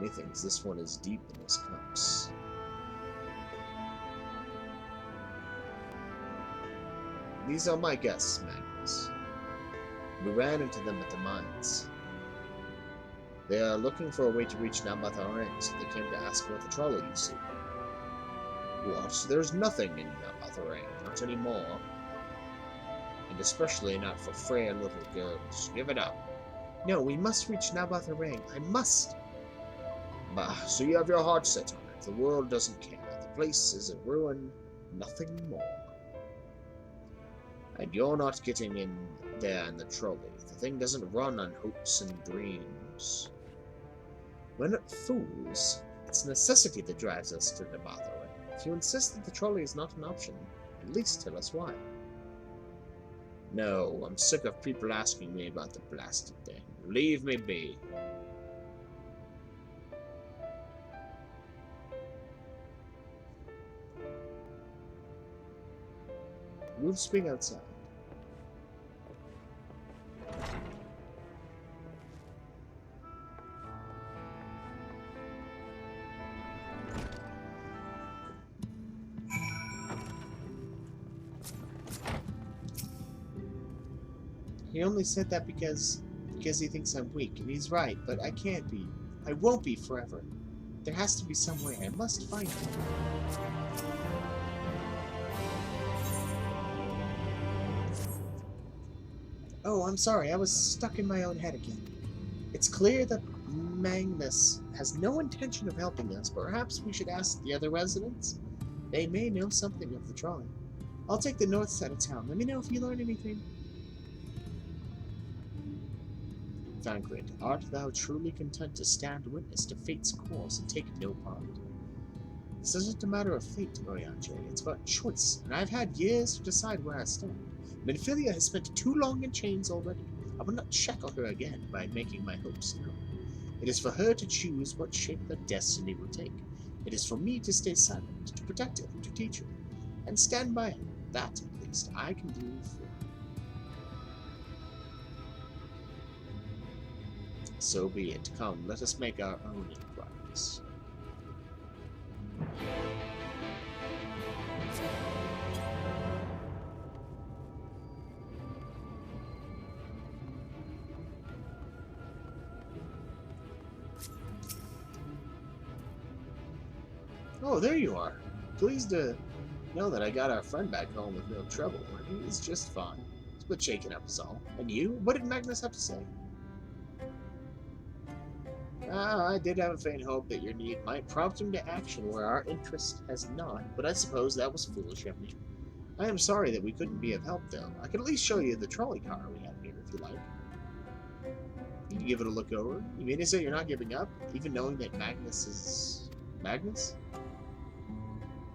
Methinks this one is deep in his cups. These are my guests, Magnus. We ran into them at the mines. They are looking for a way to reach Namatharang, so they came to ask about the trolley you see. What? There's nothing in Namatharang, not anymore. And especially not for frail little girls. Give it up. No, we must reach Namatharang. I must! Bah, so you have your heart set on it. The world doesn't care. The place is a ruin. Nothing more. And you're not getting in there in the trolley. The thing doesn't run on hopes and dreams. We're not fools. It's necessity that drives us to the Bathaway. If you insist that the trolley is not an option, at least tell us why. No, I'm sick of people asking me about the blasted thing. Leave me be. We'll speak outside. He only said that because he thinks I'm weak, and he's right, but I can't be. I won't be forever. There has to be some way. I must find it. Oh, I'm sorry. I was stuck in my own head again. It's clear that Magnus has no intention of helping us. Perhaps we should ask the other residents? They may know something of the trolley. I'll take the north side of town. Let me know if you learn anything. Thancred, art thou truly content to stand witness to fate's course and take no part? This isn't a matter of fate, Oriange. It's about choice, and I've had years to decide where I stand. Menphilia has spent too long in chains already. I will not shackle her again by making my hopes known. It is for her to choose what shape her destiny will take. It is for me to stay silent, to protect her, to teach her, and stand by her. That, at least, I can do for her. So be it. Come, let us make our own inquiries. Oh, there you are. Pleased to know that I got our friend back home with no trouble. He's just fine. He's but shaken up is all. And you? What did Magnus have to say? I did have a faint hope that your need might prompt him to action where our interest has not, but I suppose that was foolish of me. I am sorry that we couldn't be of help, though. I can at least show you the trolley car we have here, if you like. You can give it a look over. You mean to say you're not giving up, even knowing that Magnus is... Magnus?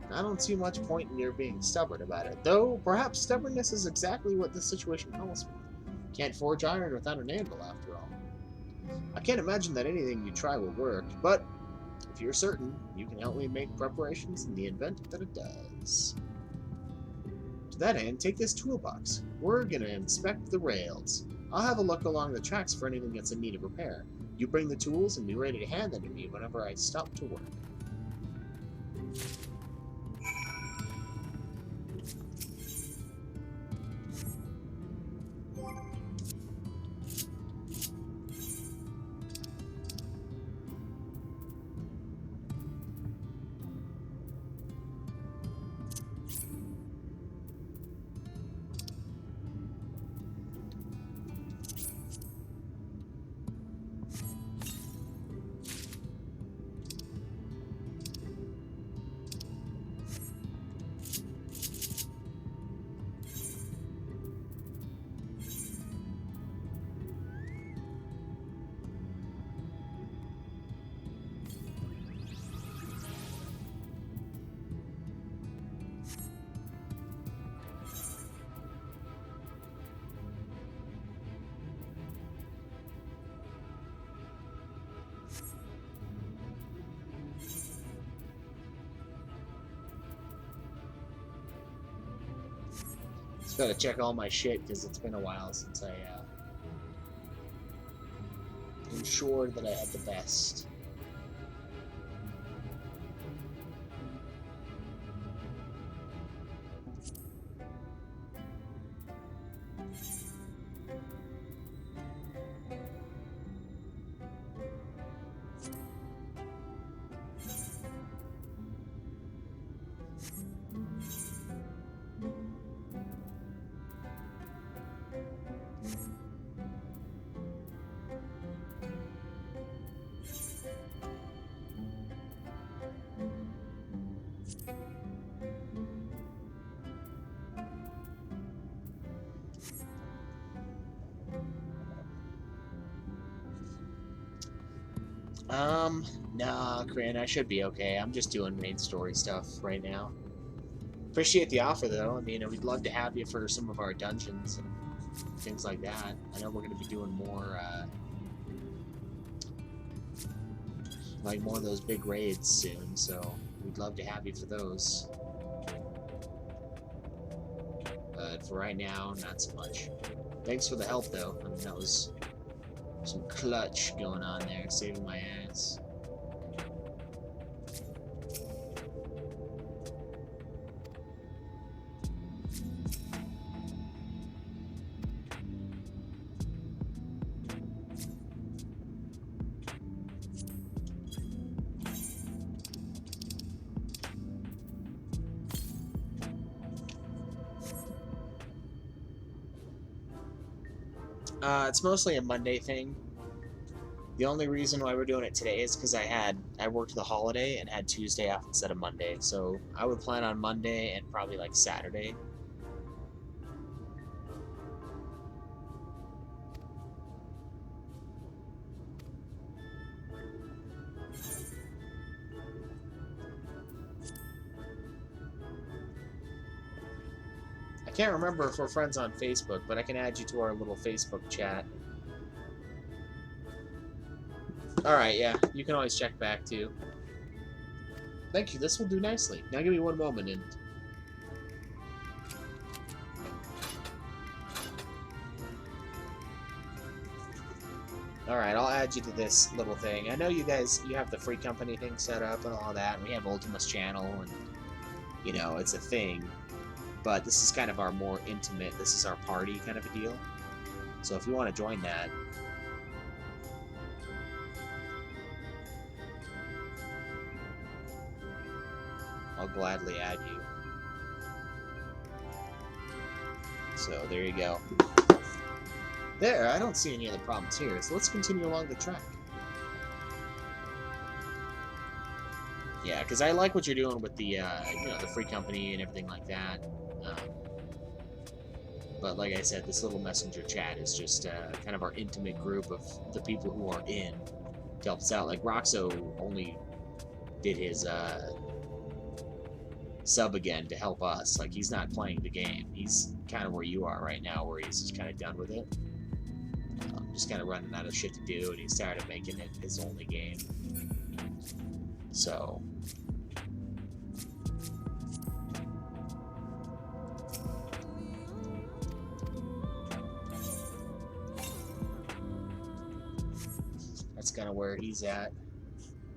I don't see much point in your being stubborn about it, though perhaps stubbornness is exactly what this situation calls for. Can't forge iron without an anvil, after all. I can't imagine that anything you try will work, but if you're certain, you can help me make preparations in the event that it does. To that end, take this toolbox. We're gonna inspect the rails. I'll have a look along the tracks for anything that's in need of repair. You bring the tools and be ready to hand them to me whenever I stop to work. Just gotta check all my shit because it's been a while since I ensured that I had the best. Nah, Corinne, I should be okay. I'm just doing main story stuff right now. Appreciate the offer, though. I mean, we'd love to have you for some of our dungeons and things like that. I know we're going to be doing more, like more of those big raids soon, so we'd love to have you for those. But for right now, not so much. Thanks for the help, though. I mean, that was some clutch going on there, saving my ass. It's mostly a Monday thing. The only reason why we're doing it today is because I worked the holiday and had Tuesday off instead of Monday. So I would plan on Monday and probably like Saturday. I can't remember if we're friends on Facebook, but I can add you to our little Facebook chat. Alright, yeah, you can always check back too. Thank you, this will do nicely. Now give me one moment and... Alright, I'll add you to this little thing. I know you guys, you have the free company thing set up and all that, and we have Ultima's channel, and, you know, it's a thing. But this is kind of our more intimate, this is our party kind of a deal. So if you want to join that... I'll gladly add you. So, there you go. There, I don't see any other problems here, so let's continue along the track. Yeah, because I like what you're doing with the, you know, the free company and everything like that. But like I said, this little messenger chat is just kind of our intimate group of the people who are in to help us out. Like, Roxo only did his sub again to help us. Like, he's not playing the game. He's kind of where you are right now, where he's just kind of done with it. Just kind of running out of shit to do, and he started making it his only game. So... that's kind of where he's at.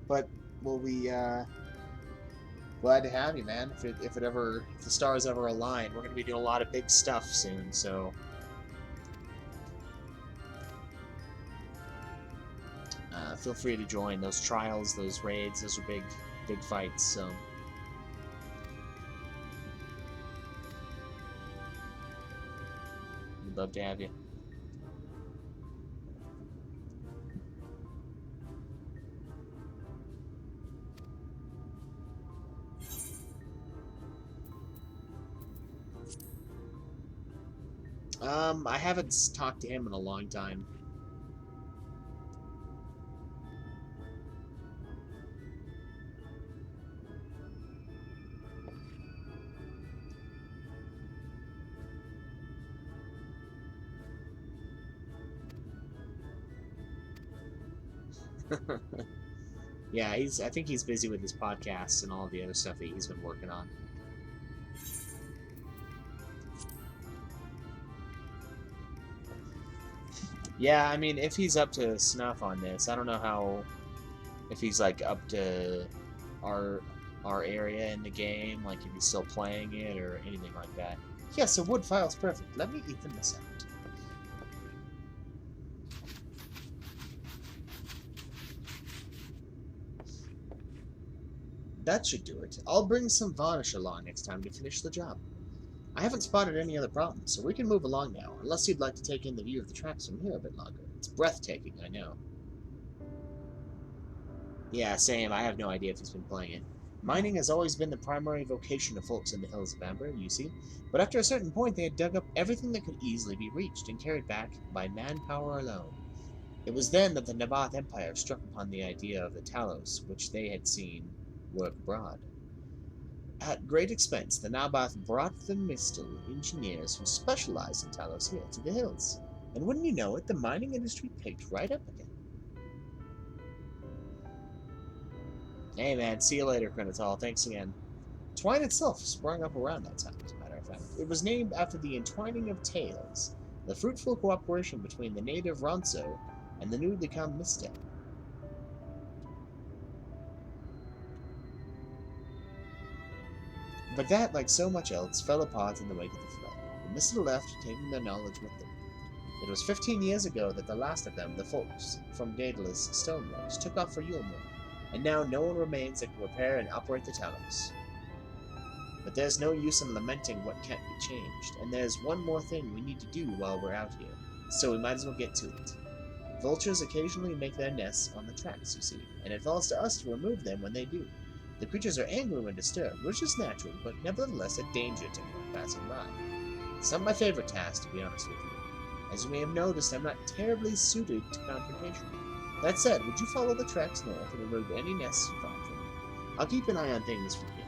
But we'll be glad to have you, man. If the stars ever align, we're going to be doing a lot of big stuff soon, so... feel free to join those trials, those raids. Those are big fights, so... we'd love to have you. I haven't talked to him in a long time. Yeah, I think he's busy with his podcasts and all the other stuff that he's been working on. Yeah, I mean, if he's up to snuff on this, I don't know how... if he's, like, up to our area in the game, like, if he's still playing it or anything like that. Yes, a wood file's perfect. Let me even this out. That should do it. I'll bring some varnish along next time to finish the job. I haven't spotted any other problems, so we can move along now, unless you'd like to take in the view of the tracks from here a bit longer. It's breathtaking, I know. Yeah, same. I have no idea if he's been playing it. Mining has always been the primary vocation of folks in the Hills of Amber, you see, but after a certain point they had dug up everything that could easily be reached and carried back by manpower alone. It was then that the Nabath Empire struck upon the idea of the Talos, which they had seen work abroad. At great expense, the Nabath brought the Mistal engineers who specialized in Talos here to the hills. And wouldn't you know it, the mining industry picked right up again. Hey man, see you later, Krenital. Thanks again. Twine itself sprung up around that time, as a matter of fact. It was named after the entwining of tales, the fruitful cooperation between the native Ronso and the newly come Mista. But that, like so much else, fell apart in the wake of the flood. The Mista left, taking their knowledge with them. It was 15 years ago that the last of them, the folks from Daedalus Stoneworks, took off for Yulmore, and now no one remains that can repair and operate the Talos. But there's no use in lamenting what can't be changed, and there's one more thing we need to do while we're out here, so we might as well get to it. Vultures occasionally make their nests on the tracks, you see, and it falls to us to remove them when they do. The creatures are angry when disturbed, which is natural, but nevertheless a danger to anyone passing by. It's not my favorite task, to be honest with you. As you may have noticed, I'm not terribly suited to confrontation. That said, would you follow the tracks north and remove any nests you find for me? I'll keep an eye on things from here.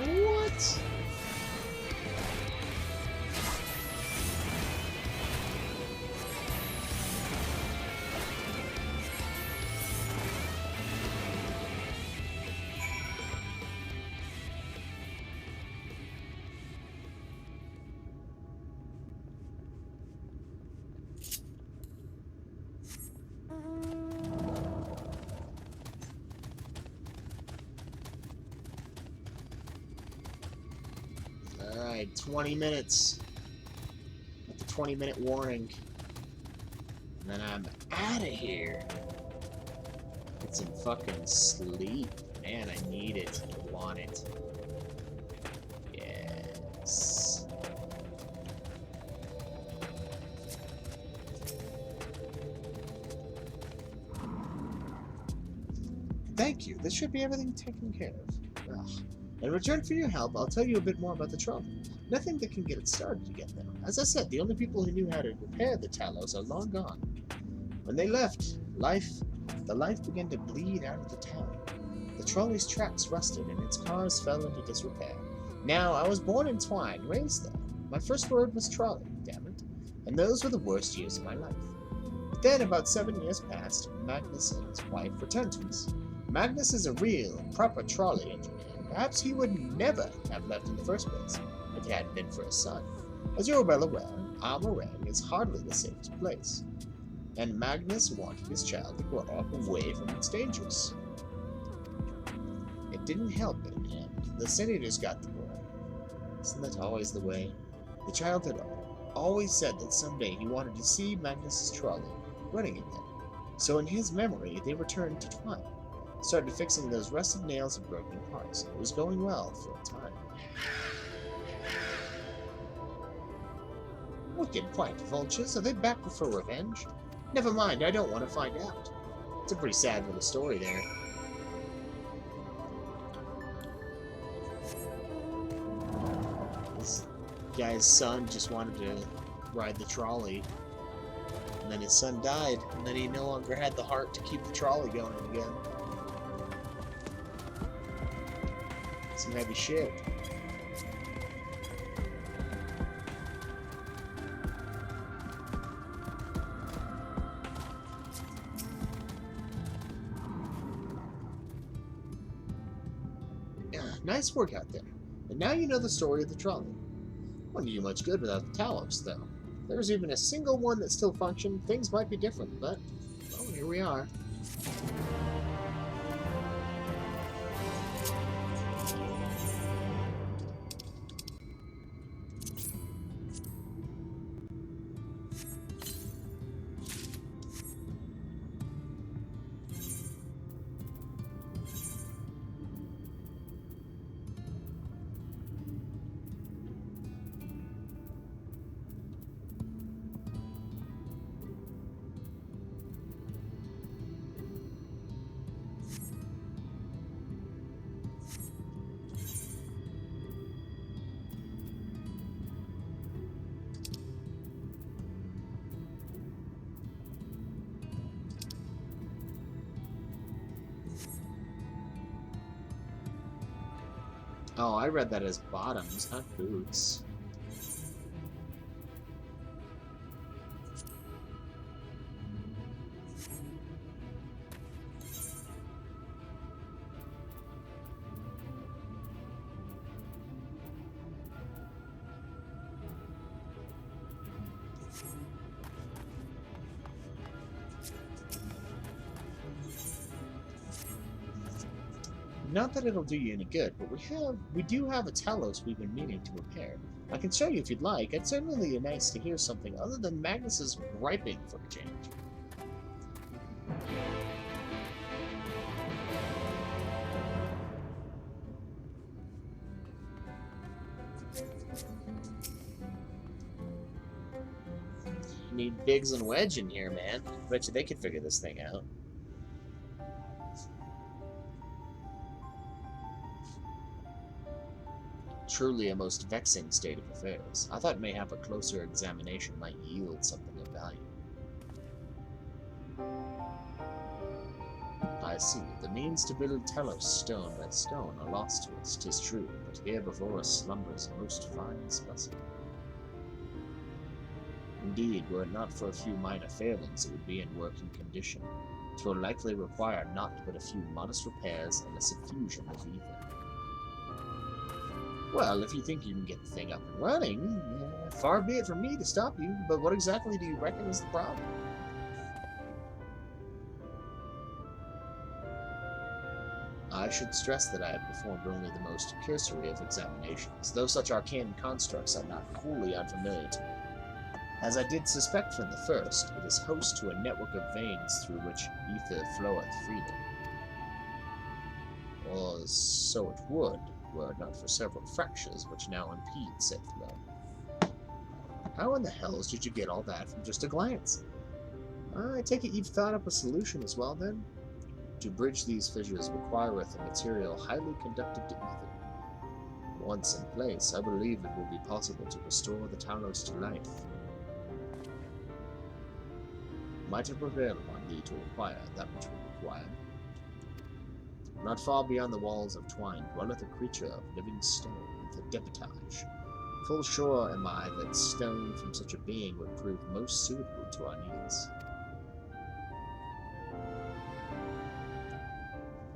What? Alright, 20 minutes. With the 20-minute warning. And then I'm out of here. Get some fucking sleep. Man, I need it. I want it. Yes. Thank you. This should be everything taken care of. Ugh. In return for your help, I'll tell you a bit more about the trouble. Nothing that can get it started again, though. As I said, the only people who knew how to repair the Talos are long gone. When they left, the life began to bleed out of the town. The trolley's tracks rusted and its cars fell into disrepair. Now, I was born in Twine, raised there. My first word was trolley, damn it. and those were the worst years of my life. But then, about 7 years passed, Magnus and his wife returned to us. Magnus is a real, proper trolley engineer. Perhaps he would never have left in the first place, if it hadn't been for his son. As you are well aware, Almorang is hardly the safest place, and Magnus wanted his child to grow up away from its dangers. It didn't help in the end. The senators got the boy. Isn't that always the way? The child had always said that someday he wanted to see Magnus's trolley running again. So in his memory, they returned to Twine. Started fixing those rusted nails and broken parts. It was going well for a time. Wicked white vultures, are they back for revenge? Never mind, I don't want to find out. It's a pretty sad little story there. This guy's son just wanted to ride the trolley, and then his son died, and then he no longer had the heart to keep the trolley going again. Some heavy shit. Nice work out there. And now you know the story of the trolley. Wouldn't do you much good without the Talos, though. If there was even a single one that still functioned, things might be different, but, well, here we are. Oh, I read that as bottoms, not boots. Not that it'll do you any good, but we do have a Talos we've been meaning to repair. I can show you if you'd like. It's certainly nice to hear something other than Magnus's griping for a change. You need Biggs and Wedge in here, man. Bet you they could figure this thing out. Truly a most vexing state of affairs. I thought mayhap a closer examination might yield something of value. I see. The means to build Telos stone by stone are lost to us, 'tis true, but here before us slumbers a most fine specimen. Indeed, were it not for a few minor failings, it would be in working condition. It will likely require naught but a few modest repairs and a suffusion of ether. Well, if you think you can get the thing up and running, far be it from me to stop you, but what exactly do you reckon is the problem? I should stress that I have performed only the most cursory of examinations, though such arcane constructs are not wholly unfamiliar to me. As I did suspect from the first, it is host to a network of veins through which ether floweth freely. Or so it would, were it not for several fractures which now impede said flow. How in the hells did you get all that from just a glance? I take it you've thought up a solution as well, then? To bridge these fissures requireth a material highly conductive to ether. Once in place, I believe it will be possible to restore the Talos to life. Might it prevail upon thee to acquire that which we require? Not far beyond the walls of Twine dwelleth a creature of living stone with a debitage, Full sure am I that stone from such a being would prove most suitable to our needs.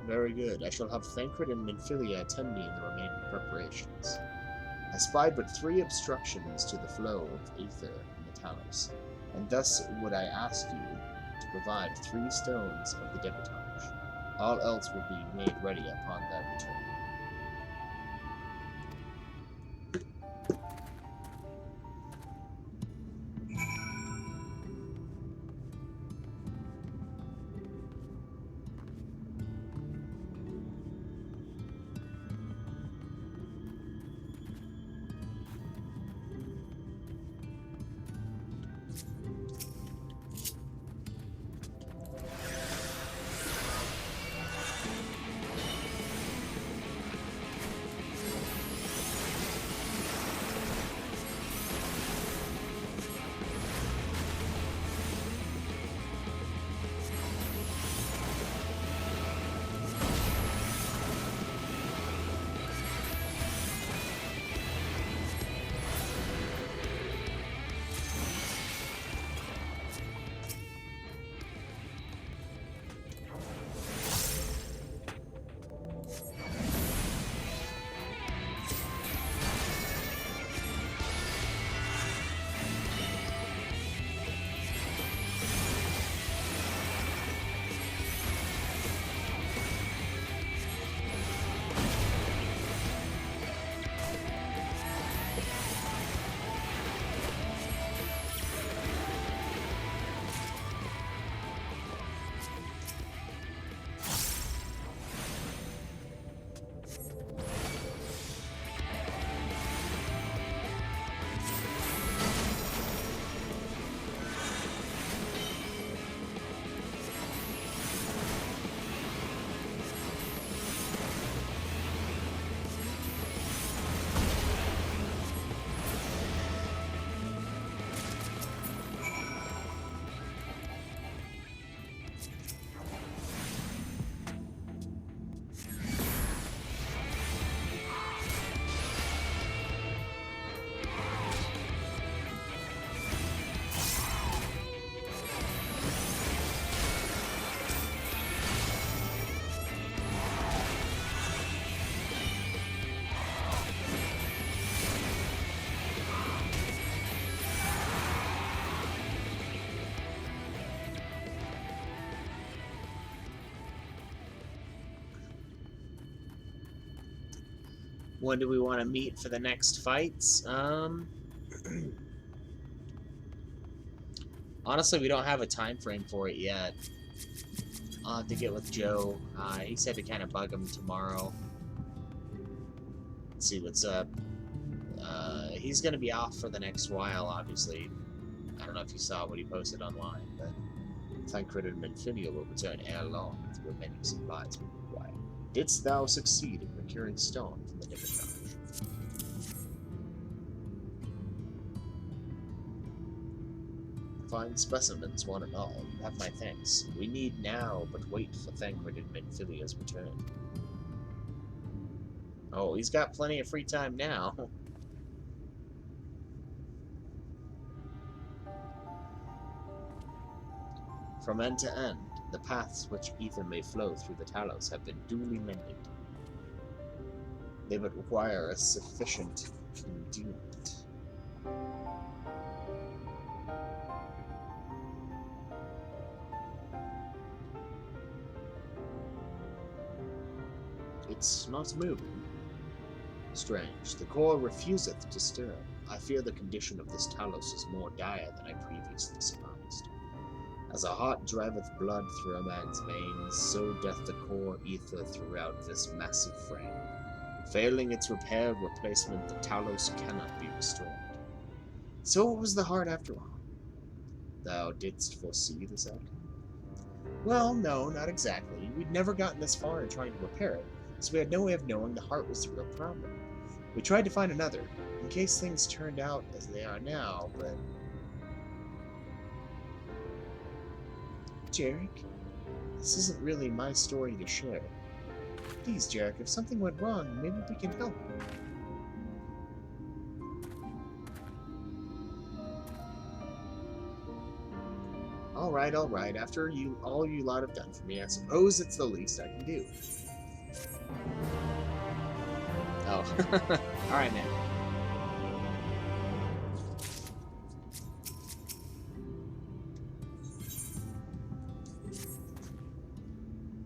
Very good. I shall have Thancred and Minfilia attend me in the remaining preparations. I spied but 3 obstructions to the flow of ether in the Talos, and thus would I ask you to provide 3 stones of the debitage. All else will be made ready upon their return. When do we want to meet for the next fights? Honestly, we don't have a time frame for it yet. I'll have to get with Joe. He said to kind of bug him tomorrow. See what's up. He's going to be off for the next while, obviously. I don't know if you saw what he posted online, but Thancred and Minfilia will return ere long with the remaining supplies we require. Didst thou succeed in procuring stone from the debitage? Fine specimens, one and all. You have my thanks. We need now but wait for Thancred and Minfilia's return. Oh, he's got plenty of free time now. From end to end, the paths which ether may flow through the Talos have been duly mended. They but require a sufficient conduit. It's not moving. Strange. The core refuseth to stir. I fear the condition of this Talos is more dire than I previously surmised. As a heart driveth blood through a man's veins, so doth the core ether throughout this massive frame. Failing its repair replacement, the Talos cannot be restored. So it was the heart after all. Thou didst foresee this outcome? Well, no, not exactly. We'd never gotten this far in trying to repair it, so we had no way of knowing the heart was the real problem. We tried to find another, in case things turned out as they are now, but... Jarek, this isn't really my story to share. Please, Jarek, if something went wrong, maybe we can help. right, all right. After all you lot have done for me, I suppose it's the least I can do. Oh. Alright, man.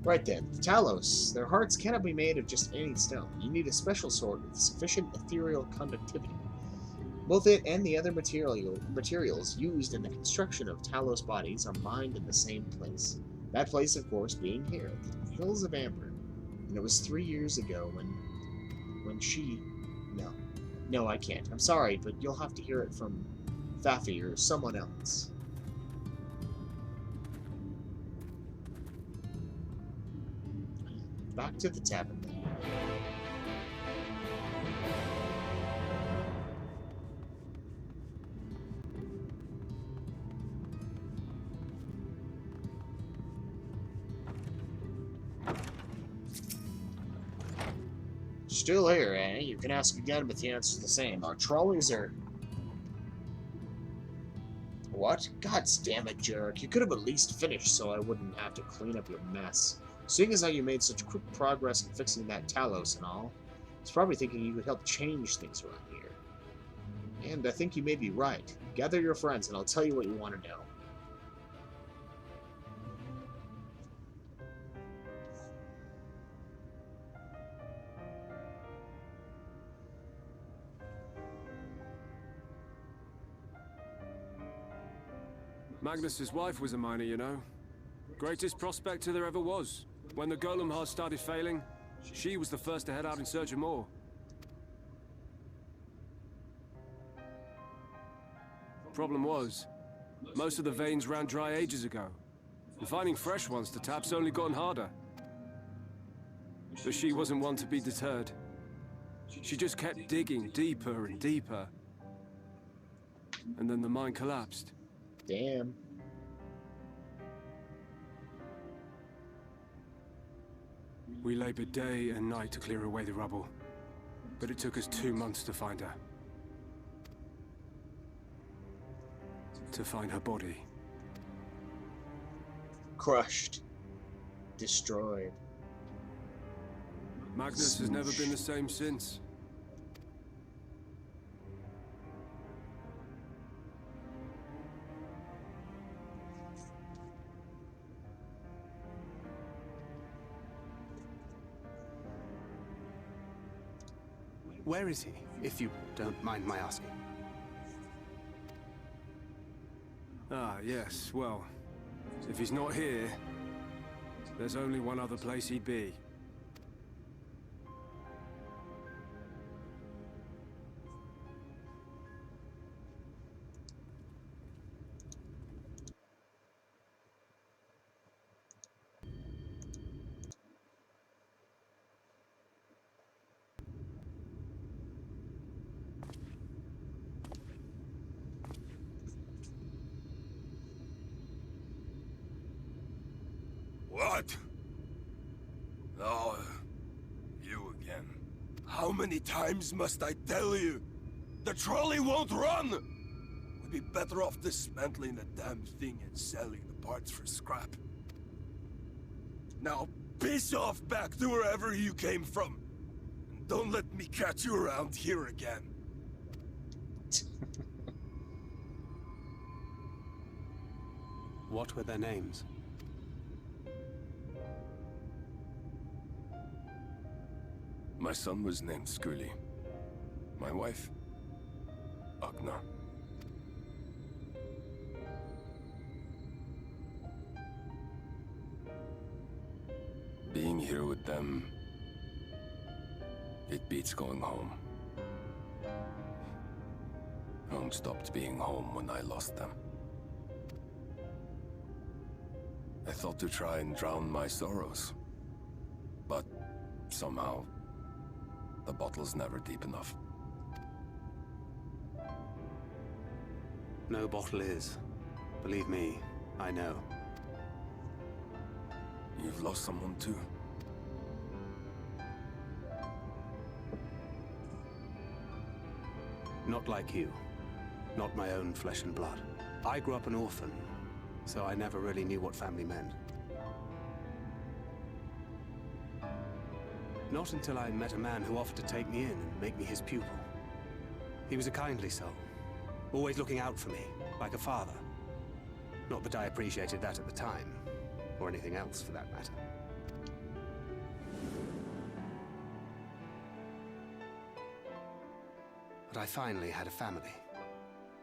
Right then, the Talos. Their hearts cannot be made of just any stone. You need a special sort with sufficient ethereal conductivity. Both it and the other materials used in the construction of Talos bodies are mined in the same place. That place, of course, being here, the Hills of Amber. And it was 3 years ago when she... No. No, I can't. I'm sorry, but you'll have to hear it from Faffy or someone else. Back to the tavern then. Still here, eh? You can ask again, but the answer's the same. Our trolleys are... What? God damn it, Jarek. You could have at least finished so I wouldn't have to clean up your mess. Seeing as how you made such quick progress in fixing that Talos and all, he's probably thinking you could help change things around here. And I think you may be right. Gather your friends and I'll tell you what you want to know. Magnus's wife was a miner, you know. Greatest prospector there ever was. When the golem heart started failing, she was the first to head out in search of more. Problem was, most of the veins ran dry ages ago, and finding fresh ones to tap's only gotten harder. But she wasn't one to be deterred. She just kept digging deeper and deeper. And then the mine collapsed. Damn. We labored day and night to clear away the rubble, but it took us 2 months to find her. To find her body. Crushed. Destroyed. Magnus has never been the same since. Where is he, if you don't mind my asking? Ah, yes, well, if he's not here, there's only one other place he'd be. What? Oh, you again. How many times must I tell you? The trolley won't run! We'd be better off dismantling the damn thing and selling the parts for scrap. Now, piss off back to wherever you came from. And don't let me catch you around here again. What were their names? My son was named Skuli. My wife, Agna. Being here with them, it beats going home. Home stopped being home when I lost them. I thought to try and drown my sorrows, but somehow the bottle's never deep enough. No bottle is. Believe me, I know. You've lost someone too. Not like you. Not my own flesh and blood. I grew up an orphan. so I never really knew what family meant. Not until I met a man who offered to take me in and make me his pupil. He was a kindly soul, always looking out for me, like a father. Not that I appreciated that at the time, or anything else for that matter. But I finally had a family.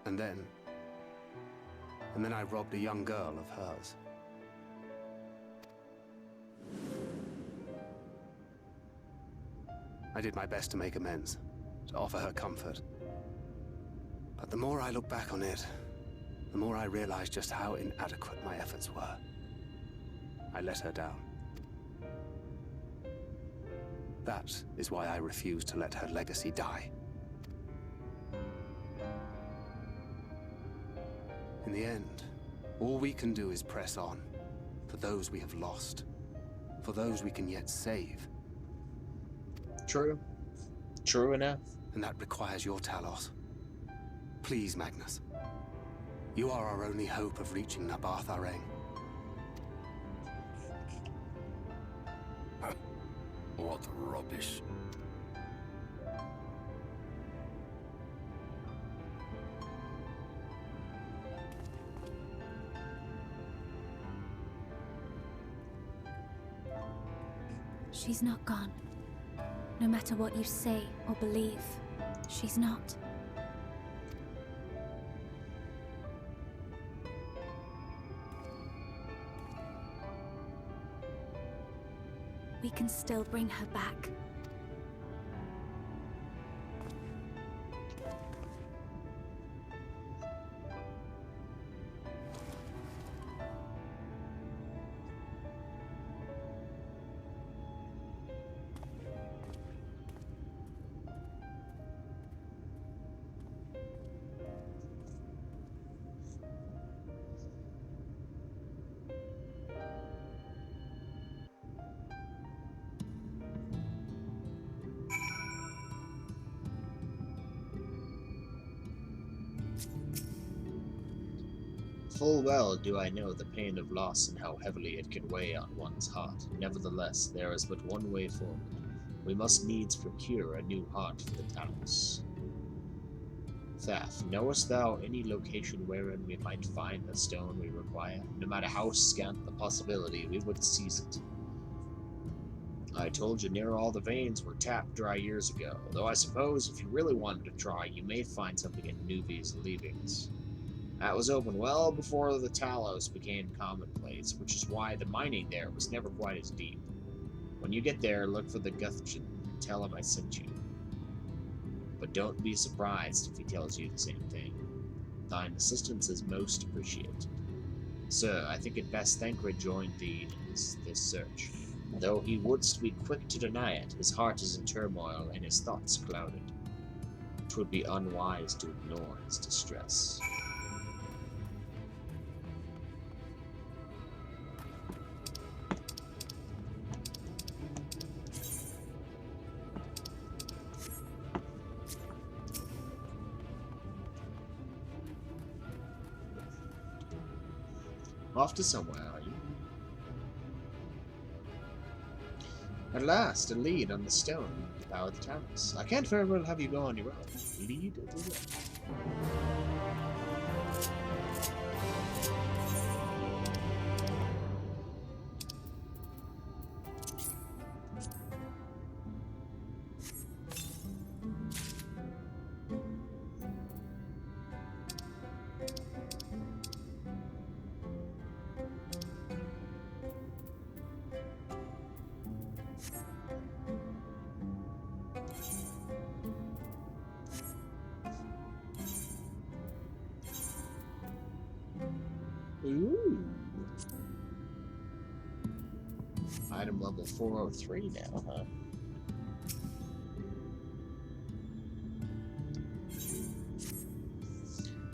And then I robbed a young girl of hers. I did my best to make amends, to offer her comfort. But the more I look back on it, the more I realize just how inadequate my efforts were. I let her down. That is why I refuse to let her legacy die. In the end, all we can do is press on, for those we have lost, for those we can yet save. True. True enough. And that requires your Talos. Please, Magnus. You are our only hope of reaching Nabarth Areng. What rubbish. She's not gone. No matter what you say or believe, she's not. We can still bring her back. Full well do I know the pain of loss and how heavily it can weigh on one's heart. Nevertheless, there is but one way forward. We must needs procure a new heart for the Talos. Thaf, knowest thou any location wherein we might find the stone we require? No matter how scant the possibility, we would seize it. I told you near all the veins were tapped dry years ago, though I suppose if you really wanted to try, you may find something in Nuvi's leavings. That was open well before the Talos became commonplace, which is why the mining there was never quite as deep. When you get there, look for the Guthchin and tell him I sent you. But don't be surprised if he tells you the same thing. Thine assistance is most appreciated. Sir, I think it best Thancred joined thee in this search. Though he wouldst be quick to deny it, his heart is in turmoil and his thoughts clouded. 'Twould be unwise to ignore his distress. Off to somewhere, are you? At last, a lead on the stone to power the Talos. I can't very well have you go on your own. Lead the way. Ooh. Item level 403 now, huh?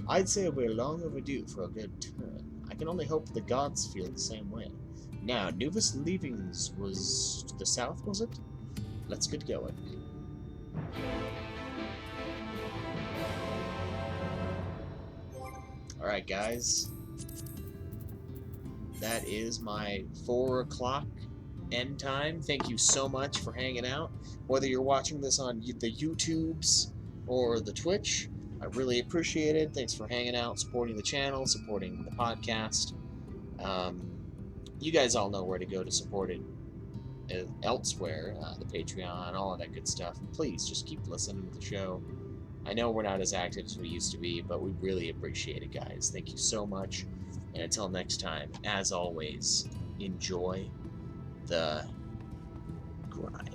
I'd say we're long overdue for a good turn. I can only hope the gods feel the same way. Now, Nuva's leavings was to the south, was it? Let's get going. Alright, guys. that is my 4 o'clock end time. Thank you so much for hanging out. Whether you're watching this on the YouTubes or the Twitch, I really appreciate it. Thanks for hanging out, supporting the channel, supporting the podcast. You guys all know where to go to support it elsewhere, the Patreon, all of that good stuff. Please just keep listening to the show. I know we're not as active as we used to be, but we really appreciate it, guys. Thank you so much. And until next time, as always, enjoy the grind.